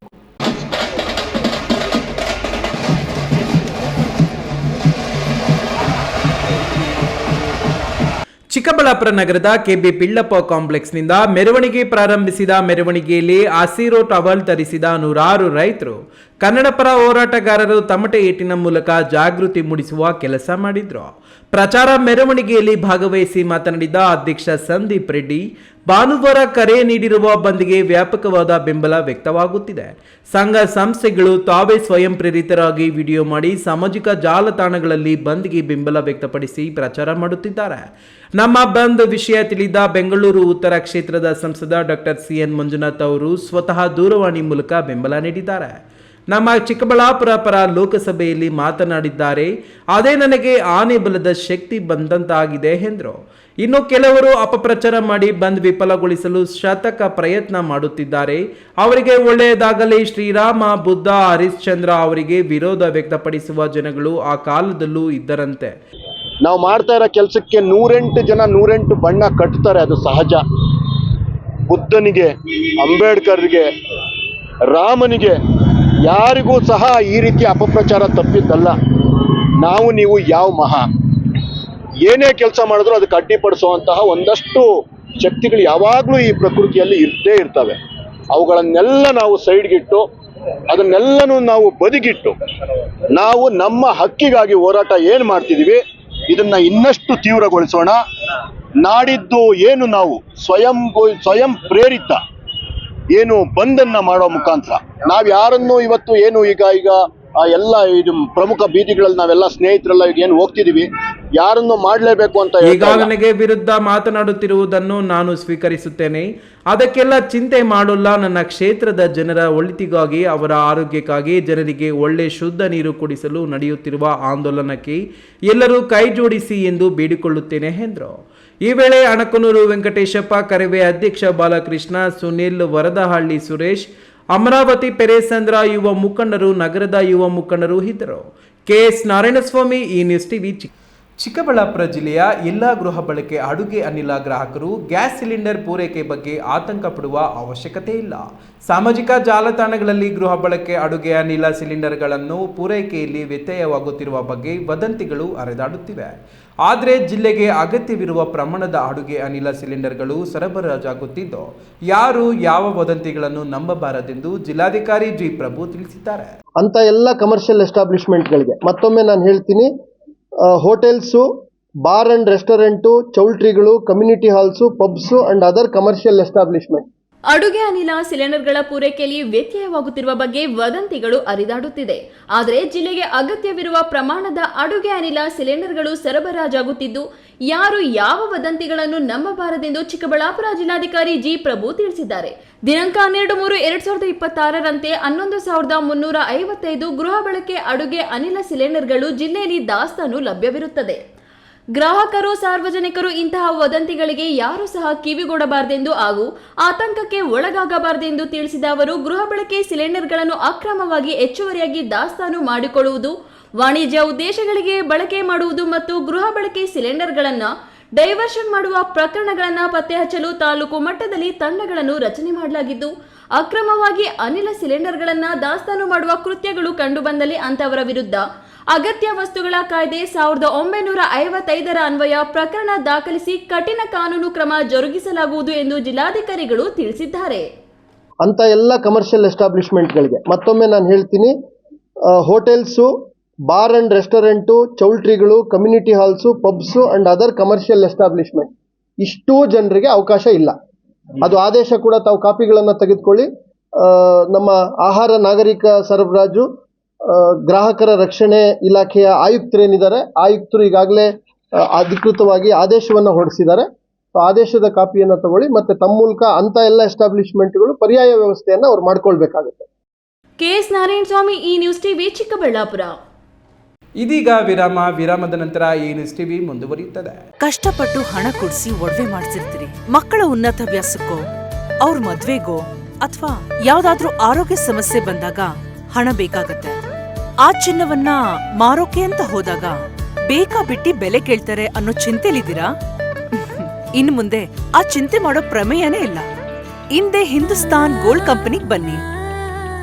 ಚಿಕ್ಕಬಳ್ಳಾಪುರ ನಗರದ ಕೆಬಿ ಪಿಳ್ಳಪ್ಪ ಕಾಂಪ್ಲೆಕ್ಸ್ನಿಂದ ಮೆರವಣಿಗೆ ಪ್ರಾರಂಭಿಸಿದ ಮೆರವಣಿಗೆಯಲ್ಲಿ ಹಸಿರು ಟವಲ್ ಧರಿಸಿದ ನೂರಾರು ರೈತರು, ಕನ್ನಡಪರ ಹೋರಾಟಗಾರರು ತಮಟೆ ಏಟಿನ ಮೂಲಕ ಜಾಗೃತಿ ಮೂಡಿಸುವ ಕೆಲಸ ಮಾಡಿದ್ರು. ಪ್ರಚಾರ ಮೆರವಣಿಗೆಯಲ್ಲಿ ಭಾಗವಹಿಸಿ ಮಾತನಾಡಿದ ಅಧ್ಯಕ್ಷ ಸಂದೀಪ್ ರೆಡ್ಡಿ, ಭಾನುವಾರ ಕರೆ ನೀಡಿರುವ ಬಂದ್ಗೆ ವ್ಯಾಪಕವಾದ ಬೆಂಬಲ ವ್ಯಕ್ತವಾಗುತ್ತಿದೆ. ಸಂಘ ಸಂಸ್ಥೆಗಳು ತಾವೇ ಸ್ವಯಂ ಪ್ರೇರಿತರಾಗಿ ವಿಡಿಯೋ ಮಾಡಿ ಸಾಮಾಜಿಕ ಜಾಲತಾಣಗಳಲ್ಲಿ ಬಂದ್ಗೆ ಬೆಂಬಲ ವ್ಯಕ್ತಪಡಿಸಿ ಪ್ರಚಾರ ಮಾಡುತ್ತಿದ್ದಾರೆ. ನಮ್ಮ ಬಂದ್ ವಿಷಯ ತಿಳಿದ ಬೆಂಗಳೂರು ಉತ್ತರ ಕ್ಷೇತ್ರದ ಸಂಸದ ಡಾಕ್ಟರ್ ಸಿಎನ್ ಮಂಜುನಾಥ್ ಅವರು ಸ್ವತಃ ದೂರವಾಣಿ ಮೂಲಕ ಬೆಂಬಲ ನೀಡಿದ್ದಾರೆ. ನಮ್ಮ ಚಿಕ್ಕಬಳ್ಳಾಪುರ ಪರ ಲೋಕಸಭೆಯಲ್ಲಿ ಮಾತನಾಡಿದ್ದಾರೆ. ಅದೇ ನನಗೆ ಆನೆ ಬಲದ ಶಕ್ತಿ ಬಂದಂತಾಗಿದೆ ಎಂದರು. ಇನ್ನು ಕೆಲವರು ಅಪಪ್ರಚಾರ ಮಾಡಿ ಬಂದ್ ವಿಫಲಗೊಳಿಸಲು ಶತಕ ಪ್ರಯತ್ನ ಮಾಡುತ್ತಿದ್ದಾರೆ. ಅವರಿಗೆ ಒಳ್ಳೆಯದಾಗಲಿ. ಶ್ರೀರಾಮ, ಬುದ್ಧ, ಹರಿಶ್ಚಂದ್ರ ಅವರಿಗೆ ವಿರೋಧ ವ್ಯಕ್ತಪಡಿಸುವ ಜನಗಳು ಆ ಕಾಲದಲ್ಲೂ ಇದ್ದರಂತೆ. ನಾವು ಮಾಡ್ತಾ ಇರೋ ಕೆಲಸಕ್ಕೆ 108 ಜನ 108 ಬಣ್ಣ ಕಟ್ತಾರೆ, ಅದು ಸಹಜ. ಬುದ್ಧನಿಗೆ, ಅಂಬೇಡ್ಕರ್ಗೆ, ರಾಮನಿಗೆ ಯಾರಿಗೂ ಸಹ ಈ ರೀತಿ ಅಪಪ್ರಚಾರ ತಪ್ಪಿದ್ದಲ್ಲ. ನಾವು ನೀವು ಯಾವ ಮಹಾ ಏನೇ ಕೆಲಸ ಮಾಡಿದ್ರು ಅದಕ್ಕೆ ಅಡ್ಡಿಪಡಿಸುವಂತಹ ಒಂದಷ್ಟು ಶಕ್ತಿಗಳು ಯಾವಾಗಲೂ ಈ ಪ್ರಕೃತಿಯಲ್ಲಿ ಇರ್ತೇ ಇರ್ತವೆ. ಅವುಗಳನ್ನೆಲ್ಲ ನಾವು ಸೈಡ್ಗಿಟ್ಟು, ಅದನ್ನೆಲ್ಲನೂ ನಾವು ಬದಿಗಿಟ್ಟು, ನಾವು ನಮ್ಮ ಹಕ್ಕಿಗಾಗಿ ಹೋರಾಟ ಏನು ಮಾಡ್ತಿದ್ದೀವಿ ಇದನ್ನ ಇನ್ನಷ್ಟು ತೀವ್ರಗೊಳಿಸೋಣ. ನಾಡಿದ್ದು ಏನು ನಾವು ಸ್ವಯಂ ಪ್ರೇರಿತ ಏನು ಬಂದನ್ನ ಮಾಡೋ ಮುಖಾಂತರ ನಾವು ಯಾರನ್ನು ಇವತ್ತು ಏನು ಈಗ ಎಲ್ಲ ಇದು ಪ್ರಮುಖ ಬೀದಿಗಳಲ್ಲಿ ನಾವೆಲ್ಲ ಸ್ನೇಹಿತರೆಲ್ಲ ಈಗ ಏನು ಹೋಗ್ತಿದೀವಿ, ಯಾರನ್ನು ಮಾಡಲೇಬೇಕು ಅಂತ ಈಗ ನನಗೆ ವಿರುದ್ಧ ಮಾತನಾಡುತ್ತಿರುವುದನ್ನು ನಾನು ಸ್ವೀಕರಿಸುತ್ತೇನೆ. ಅದಕ್ಕೆಲ್ಲ ಚಿಂತೆ ಮಾಡೋಲ್ಲ. ನನ್ನ ಕ್ಷೇತ್ರದ ಜನರ ಒಳಿತಿಗಾಗಿ, ಅವರ ಆರೋಗ್ಯಕ್ಕಾಗಿ, ಜನರಿಗೆ ಒಳ್ಳೆ ಶುದ್ಧ ನೀರು ಕುಡಿಸಲು ನಡೆಯುತ್ತಿರುವ ಆಂದೋಲನಕ್ಕೆ ಎಲ್ಲರೂ ಕೈ ಜೋಡಿಸಿ ಎಂದು ಬೇಡಿಕೊಳ್ಳುತ್ತೇನೆ ಎಂದರು. ಈ ವೇಳೆ ಅಣಕನೂರು ವೆಂಕಟೇಶಪ್ಪ, ಕರವೇ ಅಧ್ಯಕ್ಷ ಬಾಲಕೃಷ್ಣ, ಸುನಿಲ್, ವರದಹಳ್ಳಿ ಸುರೇಶ್, ಅಮರಾವತಿ ಪೆರೇಸಂದ್ರ ಯುವ ಮುಖಂಡರು, ನಗರದ ಯುವ ಮುಖಂಡರು ಇದ್ದರು. ಕೆಎಸ್ ನಾರಾಯಣಸ್ವಾಮಿ, ಈ ನ್ಯೂಸ್ ಟಿವಿ, ಚಿಕ್ಕಬಳ್ಳಾಪುರ ಜಿಲ್ಲೆಯ ಎಲ್ಲ ಗೃಹ ಬಳಕೆ ಅಡುಗೆ ಅನಿಲ ಗ್ರಾಹಕರು ಗ್ಯಾಸ್ ಸಿಲಿಂಡರ್ ಪೂರೈಕೆ ಬಗ್ಗೆ ಆತಂಕ ಪಡುವ ಅವಶ್ಯಕತೆ ಇಲ್ಲ. ಸಾಮಾಜಿಕ ಜಾಲತಾಣಗಳಲ್ಲಿ ಗೃಹ ಬಳಕೆ ಅಡುಗೆ ಅನಿಲ ಸಿಲಿಂಡರ್ಗಳನ್ನು ಪೂರೈಕೆಯಲ್ಲಿ ವ್ಯತ್ಯಯವಾಗುತ್ತಿರುವ ಬಗ್ಗೆ ವದಂತಿಗಳು ಹರಿದಾಡುತ್ತಿವೆ. ಆದರೆ ಜಿಲ್ಲೆಗೆ ಅಗತ್ಯವಿರುವ ಪ್ರಮಾಣದ ಅಡುಗೆ ಅನಿಲ ಸಿಲಿಂಡರ್ಗಳು ಸರಬರಾಜಾಗುತ್ತಿದ್ದು ಯಾರು ಯಾವ ವದಂತಿಗಳನ್ನು ನಂಬಬಾರದೆಂದು ಜಿಲ್ಲಾಧಿಕಾರಿ ಜಿ ಪ್ರಭು ತಿಳಿಸಿದ್ದಾರೆ. ಅಂತ ಎಲ್ಲ ಕಮರ್ಷಿಯಲ್ ಎಸ್ಟಾಬ್ಲಿಷ್ಮೆಂಟ್ಗಳಿಗೆ ಮತ್ತೊಮ್ಮೆ ನಾನು ಹೇಳ್ತೀನಿ, ಹೋಟೆಲ್ಸು, ಬಾರ್ ಅಂಡ್ ರೆಸ್ಟೋರೆಂಟು, ಚೌಲ್ಟ್ರಿಗಳು, community halls, pubs and other commercial establishment ಅಡುಗೆ ಅನಿಲ ಸಿಲಿಂಡರ್ಗಳ ಪೂರೈಕೆಯಲ್ಲಿ ವ್ಯತ್ಯಯವಾಗುತ್ತಿರುವ ಬಗ್ಗೆ ವದಂತಿಗಳು ಹರಿದಾಡುತ್ತಿದೆ. ಆದರೆ ಜಿಲ್ಲೆಗೆ ಅಗತ್ಯವಿರುವ ಪ್ರಮಾಣದ ಅಡುಗೆ ಅನಿಲ ಸಿಲಿಂಡರ್ಗಳು ಸರಬರಾಜಾಗುತ್ತಿದ್ದು ಯಾರು ಯಾವ ವದಂತಿಗಳನ್ನು ನಂಬಬಾರದೆಂದು ಚಿಕ್ಕಬಳ್ಳಾಪುರ ಜಿಲ್ಲಾಧಿಕಾರಿ ಜಿ ಪ್ರಭು ತಿಳಿಸಿದ್ದಾರೆ. ದಿನಾಂಕ 12/3/2026ರಂತೆ 11,355 ಗೃಹ ಬಳಕೆ ಅಡುಗೆ ಅನಿಲ ಸಿಲಿಂಡರ್ಗಳು ಜಿಲ್ಲೆಯಲ್ಲಿ ದಾಸ್ತಾನು ಲಭ್ಯವಿರುತ್ತದೆ. ಗ್ರಾಹಕರು, ಸಾರ್ವಜನಿಕರು ಇಂತಹ ವದಂತಿಗಳಿಗೆ ಯಾರೂ ಸಹ ಕಿವಿಗೊಡಬಾರದೆಂದು ಹಾಗೂ ಆತಂಕಕ್ಕೆ ಒಳಗಾಗಬಾರದೆಂದು ತಿಳಿಸಿದ ಅವರು, ಗೃಹ ಬಳಕೆ ಸಿಲಿಂಡರ್ಗಳನ್ನು ಅಕ್ರಮವಾಗಿ ಹೆಚ್ಚುವರಿಯಾಗಿ ದಾಸ್ತಾನು ಮಾಡಿಕೊಳ್ಳುವುದು, ವಾಣಿಜ್ಯ ಉದ್ದೇಶಗಳಿಗೆ ಬಳಕೆ ಮಾಡುವುದು ಮತ್ತು ಗೃಹ ಬಳಕೆ ಸಿಲಿಂಡರ್ಗಳನ್ನು ಡೈವರ್ಷನ್ ಮಾಡುವ ಪ್ರಕರಣಗಳನ್ನು ಪತ್ತೆ ಹಚ್ಚಲು ತಾಲೂಕು ಮಟ್ಟದಲ್ಲಿ ತಂಡಗಳನ್ನು ರಚನೆ ಮಾಡಲಾಗಿದ್ದು, ಅಕ್ರಮವಾಗಿ ಅನಿಲ ಸಿಲಿಂಡರ್ಗಳನ್ನು ದಾಸ್ತಾನು ಮಾಡುವ ಕೃತ್ಯಗಳು ಕಂಡುಬಂದಲ್ಲಿ ಅಂತವರ ವಿರುದ್ಧ ಅಗತ್ಯ ವಸ್ತುಗಳ ಕಾಯ್ದೆ 1955ರ ಅನ್ವಯ ಪ್ರಕರಣ ದಾಖಲಿಸಿ ಕಠಿಣ ಕಾನೂನು ಕ್ರಮ ಜರುಗಿಸಲಾಗುವುದು ಎಂದು ಜಿಲ್ಲಾಧಿಕಾರಿಗಳು ತಿಳಿಸಿದ್ದಾರೆ. ಅಂತ ಎಲ್ಲ ಕಮರ್ಷಿಯಲ್ ಎಸ್ಟಾಬ್ಲಿಷ್ಮೆಂಟ್ಗಳಿಗೆ ಮತ್ತೊಮ್ಮೆ ನಾನು ಹೇಳ್ತೀನಿ, ಹೋಟೆಲ್ಸು, ಬಾರ್ ಅಂಡ್ ರೆಸ್ಟೋರೆಂಟು, ಚೌಲ್ಟ್ರಿಗಳು, community halls, pubs and other commercial establishment ಇಷ್ಟೂ ಜನರಿಗೆ ಅವಕಾಶ ಇಲ್ಲ. ಅದು ಆದೇಶ ಕೂಡ ತಾವು ಕಾಪಿಗಳನ್ನು ತೆಗೆದುಕೊಳ್ಳಿ. ನಮ್ಮ ಆಹಾರ ನಾಗರಿಕ ಸರಬರಾಜು ಗ್ರಾಹಕರ ರಕ್ಷಣೆ ಇಲಾಖೆಯ ಆಯುಕ್ತರೇನಿದ್ದಾರೆ, ಆಯುಕ್ತರು ಈಗಾಗಲೇ ಅಧಿಕೃತವಾಗಿ ಆದೇಶವನ್ನು ಹೊರಡಿಸಿದ್ದಾರೆ. ಆದೇಶದ ಕಾಪಿಯನ್ನು ತಗೊಳ್ಳಿ, ಮತ್ತೆ ತಮ್ಮ ಮೂಲಕ ಅಂತ ಎಲ್ಲ ಎಸ್ಟಾಬ್ಲಿಷ್ಮೆಂಟ್ಗಳು ಪರ್ಯಾಯ ವ್ಯವಸ್ಥೆಯನ್ನು ಅವ್ರು ಮಾಡ್ಕೊಳ್ಬೇಕಾಗುತ್ತೆ. ಕೆಎಸ್ ನಾರಾಯಣಸ್ವಾಮಿ, ಈ ನ್ಯೂಸ್ ಟಿವಿ, ಚಿಕ್ಕಬಳ್ಳಾಪುರ. ಇದೀಗ ವಿರಾಮದ ನಂತರ ಈ ನ್ಯೂಸ್ ಟಿವಿ ಮುಂದುವರಿಯುತ್ತದೆ. ಕಷ್ಟಪಟ್ಟು ಹಣ ಕೊಡಿಸಿ ಒಡವೆ ಮಾಡಿಸಿರ್ತೀರಿ, ಮಕ್ಕಳ ಉನ್ನತ ವ್ಯಾಸಕ್ಕೋ, ಅವ್ರ ಮದ್ವೆಗೋ ಅಥವಾ ಯಾವ್ದಾದ್ರೂ ಆರೋಗ್ಯ ಸಮಸ್ಯೆ ಬಂದಾಗ ಹಣ ಬೇಕಾಗತ್ತೆ. ಆ ಚಿನ್ನವನ್ನ ಮಾರೋಕೆ ಅಂತ ಹೋದಾಗ ಬೇಕಾಬಿಟ್ಟಿ ಬೆಲೆ ಕೇಳ್ತಾರೆ ಅನ್ನೋ ಚಿಂತೆಲಿದ್ದೀರಾ? ಇನ್ನು ಮುಂದೆ ಆ ಚಿಂತೆ ಮಾಡೋ ಪ್ರಮೇಯನೇ ಇಲ್ಲ. ಹಿಂದೆ ಹಿಂದೂಸ್ತಾನ್ ಗೋಲ್ಡ್ ಕಂಪನಿಗೆ ಬನ್ನಿ.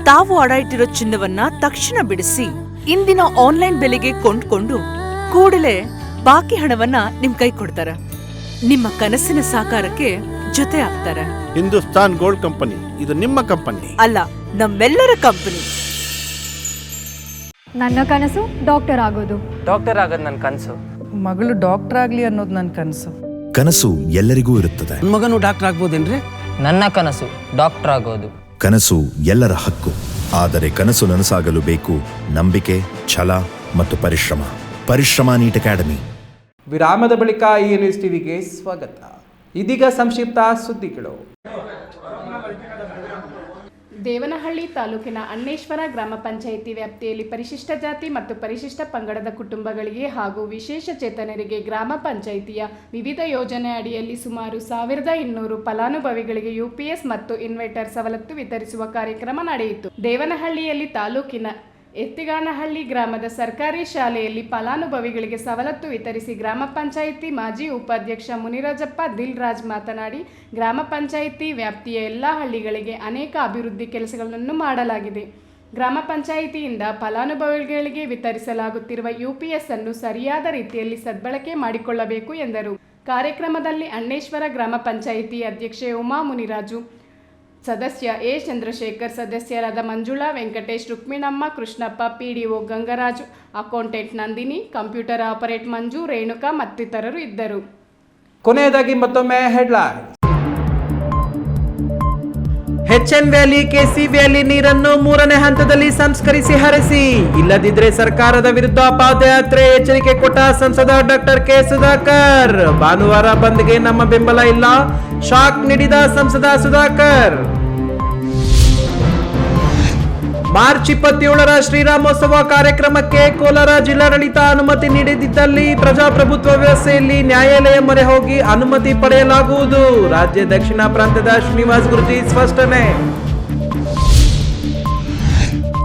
ತಾವು ಅಡ ಇಟ್ಟಿರೋ ಚಿನ್ನವನ್ನ ತಕ್ಷಣ ಬಿಡಿಸಿ ಇಂದಿನ ಆನ್ಲೈನ್ ಬೆಲೆಗೆ ಕೊಂಡ್ಕೊಂಡು ಕೂಡಲೇ ಬಾಕಿ ಹಣವನ್ನ ನಿಮ್ ಕೈ ಕೊಡ್ತಾರೆ. ನಿಮ್ಮ ಕನಸಿನ ಸಾಕಾರಕ್ಕೆ ಜೊತೆ ಆಗ್ತಾರೆ. ಹಿಂದೂಸ್ತಾನ್ ಗೋಲ್ಡ್ ಕಂಪನಿ, ಇದು ನಿಮ್ಮ ಕಂಪನಿ ಅಲ್ಲ, ನಮ್ಮೆಲ್ಲರ ಕಂಪನಿ. ನನ್ನ ಕನಸು ಡಾಕ್ಟರ್ ಆಗೋದು. ಡಾಕ್ಟರ್ ಆಗೋದು ನನ್ನ ಕನಸು. ಮಗಳು ಡಾಕ್ಟರ್ ಆಗ್ಲಿ ಅನ್ನೋದು ನನ್ನ ಕನಸು. ಕನಸು ಎಲ್ಲರಿಗೂ ಇರುತ್ತದೆ. ಮಗನು ಡಾಕ್ಟರ್ ಆಗ್ಬೋದೇನ್ರಿ? ನನ್ನ ಕನಸು ಡಾಕ್ಟರ್ ಆಗೋದು. ಕನಸು ಎಲ್ಲರ ಹಕ್ಕು. ಆದರೆ ಕನಸು ನನಸಾಗಲು ಬೇಕು ನಂಬಿಕೆ, ಛಲ ಮತ್ತು ಪರಿಶ್ರಮ ನೀಟ್ ಅಕಾಡೆಮಿ. ವಿರಾಮದ ಬಳಿಕ ಈ ನ್ಯೂಸ್ ಟಿವಿಗೆ ಸ್ವಾಗತ. ಇದೀಗ ಸಂಕ್ಷಿಪ್ತ ಸುದ್ದಿಗಳು. ದೇವನಹಳ್ಳಿ ತಾಲೂಕಿನ ಅಣ್ಣೇಶ್ವರ ಗ್ರಾಮ ಪಂಚಾಯಿತಿ ವ್ಯಾಪ್ತಿಯಲ್ಲಿ ಪರಿಶಿಷ್ಟ ಜಾತಿ ಮತ್ತು ಪರಿಶಿಷ್ಟ ಪಂಗಡದ ಕುಟುಂಬಗಳಿಗೆ ಹಾಗೂ ವಿಶೇಷ ಚೇತನರಿಗೆ ಗ್ರಾಮ ಪಂಚಾಯಿತಿಯ ವಿವಿಧ ಯೋಜನೆ ಅಡಿಯಲ್ಲಿ ಸುಮಾರು 1200 ಫಲಾನುಭವಿಗಳಿಗೆ UPS ಮತ್ತು ಇನ್ವರ್ಟರ್ ಸವಲತ್ತು ವಿತರಿಸುವ ಕಾರ್ಯಕ್ರಮ ನಡೆಯಿತು. ದೇವನಹಳ್ಳಿಯಲ್ಲಿ ತಾಲೂಕಿನ ಎತ್ತಿಗಾನಹಳ್ಳಿ ಗ್ರಾಮದ ಸರ್ಕಾರಿ ಶಾಲೆಯಲ್ಲಿ ಫಲಾನುಭವಿಗಳಿಗೆ ಸವಲತ್ತು ವಿತರಿಸಿ ಗ್ರಾಮ ಪಂಚಾಯಿತಿ ಮಾಜಿ ಉಪಾಧ್ಯಕ್ಷ ಮುನಿರಾಜಪ್ಪ ದಿಲ್ರಾಜ್ ಮಾತನಾಡಿ, ಗ್ರಾಮ ಪಂಚಾಯಿತಿ ವ್ಯಾಪ್ತಿಯ ಎಲ್ಲ ಹಳ್ಳಿಗಳಿಗೆ ಅನೇಕ ಅಭಿವೃದ್ಧಿ ಕೆಲಸಗಳನ್ನು ಮಾಡಲಾಗಿದೆ. ಗ್ರಾಮ ಪಂಚಾಯಿತಿಯಿಂದ ಫಲಾನುಭವಿಗಳಿಗೆ ವಿತರಿಸಲಾಗುತ್ತಿರುವ UPS ಅನ್ನು ಸರಿಯಾದ ರೀತಿಯಲ್ಲಿ ಸದ್ಬಳಕೆ ಮಾಡಿಕೊಳ್ಳಬೇಕು ಎಂದರು. ಕಾರ್ಯಕ್ರಮದಲ್ಲಿ ಅಣ್ಣೇಶ್ವರ ಗ್ರಾಮ ಪಂಚಾಯಿತಿ ಅಧ್ಯಕ್ಷೆ ಉಮಾ ಮುನಿರಾಜು, ಸದಸ್ಯ ಎ ಚಂದ್ರಶೇಖರ್, ಸದಸ್ಯರಾದ Manjula, Venkatesh, Rukminamma, Krishnappa, PDO Gangaraju, accountant Nandini, computer operate Manju, Renuka ಮತ್ತಿತರರು ಇದ್ದರು. ಕೊನೆಯದಾಗಿ ಮತ್ತೊಮ್ಮೆ headline. HN valley KC valley ನೀರನ್ನು 3ನೇ ಹಂತದಲ್ಲಿ ಸಂಸ್ಕರಿಸಿ ಹರಿಸಿ, ಇಲ್ಲದಿದ್ರೆ ಸರ್ಕಾರದ ವಿರುದ್ಧ ಪಾದಯಾತ್ರೆ, ಎಚ್ಚರಿಕೆ ಕೊಟ್ಟ ಸಂಸದ ಡಾಕ್ಟರ್ ಕೆ ಸುಧಾಕರ್. ಭಾನುವಾರ ಬಂದ್ಗೆ ನಮ್ಮ ಬೆಂಬಲ ಇಲ್ಲ, ಶಾಕ್ ನೀಡಿದ ಸಂಸದ ಸುಧಾಕರ್. ಮಾರ್ಚ್ 27ರ ಶ್ರೀರಾಮೋತ್ಸವ ಕಾರ್ಯಕ್ರಮಕ್ಕೆ ಕೋಲಾರ ಜಿಲ್ಲಾಡಳಿತ ಅನುಮತಿ ನೀಡದಿದ್ದಲ್ಲಿ ಪ್ರಜಾಪ್ರಭುತ್ವ ವ್ಯವಸ್ಥೆಯಲ್ಲಿ ನ್ಯಾಯಾಲಯ ಮೊರೆ ಹೋಗಿ ಅನುಮತಿ ಪಡೆಯಲಾಗುವುದು. ರಾಜ್ಯ ದಕ್ಷಿಣ ಪ್ರಾಂತದ ಶ್ರೀನಿವಾಸ್ ಗುರೂಜಿ ಸ್ಪಷ್ಟನೆ.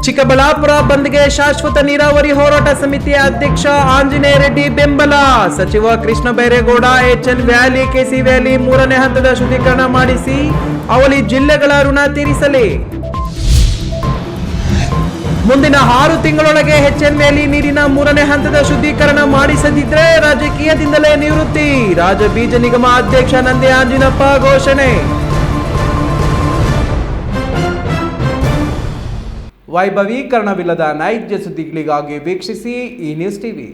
ಚಿಕ್ಕಬಳ್ಳಾಪುರ ಬಂದ್ಗೆ ಶಾಶ್ವತ ನೀರಾವರಿ ಹೋರಾಟ ಸಮಿತಿಯ ಅಧ್ಯಕ್ಷ ಆಂಜನೇಯ ರೆಡ್ಡಿ ಬೆಂಬಲ. ಸಚಿವ Krishna Byregowda HN valley KC valley 3ನೇ ಹಂತದ ಶುದ್ಧೀಕರಣ ಮಾಡಿಸಿ ಅವಳಿ ಜಿಲ್ಲೆಗಳ ಋಣ ತೀರಿಸಲಿ. ಮುಂದಿನ 6 ತಿಂಗಳೊಳಗೆ HN ವ್ಯಾಲಿ ನೀರಿನ 3ನೇ ಹಂತದ ಶುದ್ಧೀಕರಣ ಮಾಡಿಸದಿದ್ರೆ ರಾಜಕೀಯದಿಂದಲೇ ನಿವೃತ್ತಿ. ರಾಜ ಬೀಜ ನಿಗಮ ಅಧ್ಯಕ್ಷ ನಂದಿ ಆಂಜಿನಪ್ಪ ಘೋಷಣೆ. ವೈಭವೀಕರಣವಿಲ್ಲದ ನೈಜ ಸುದ್ದಿಗಳಿಗಾಗಿ ವೀಕ್ಷಿಸಿ ಈ ನ್ಯೂಸ್ ಟಿವಿ.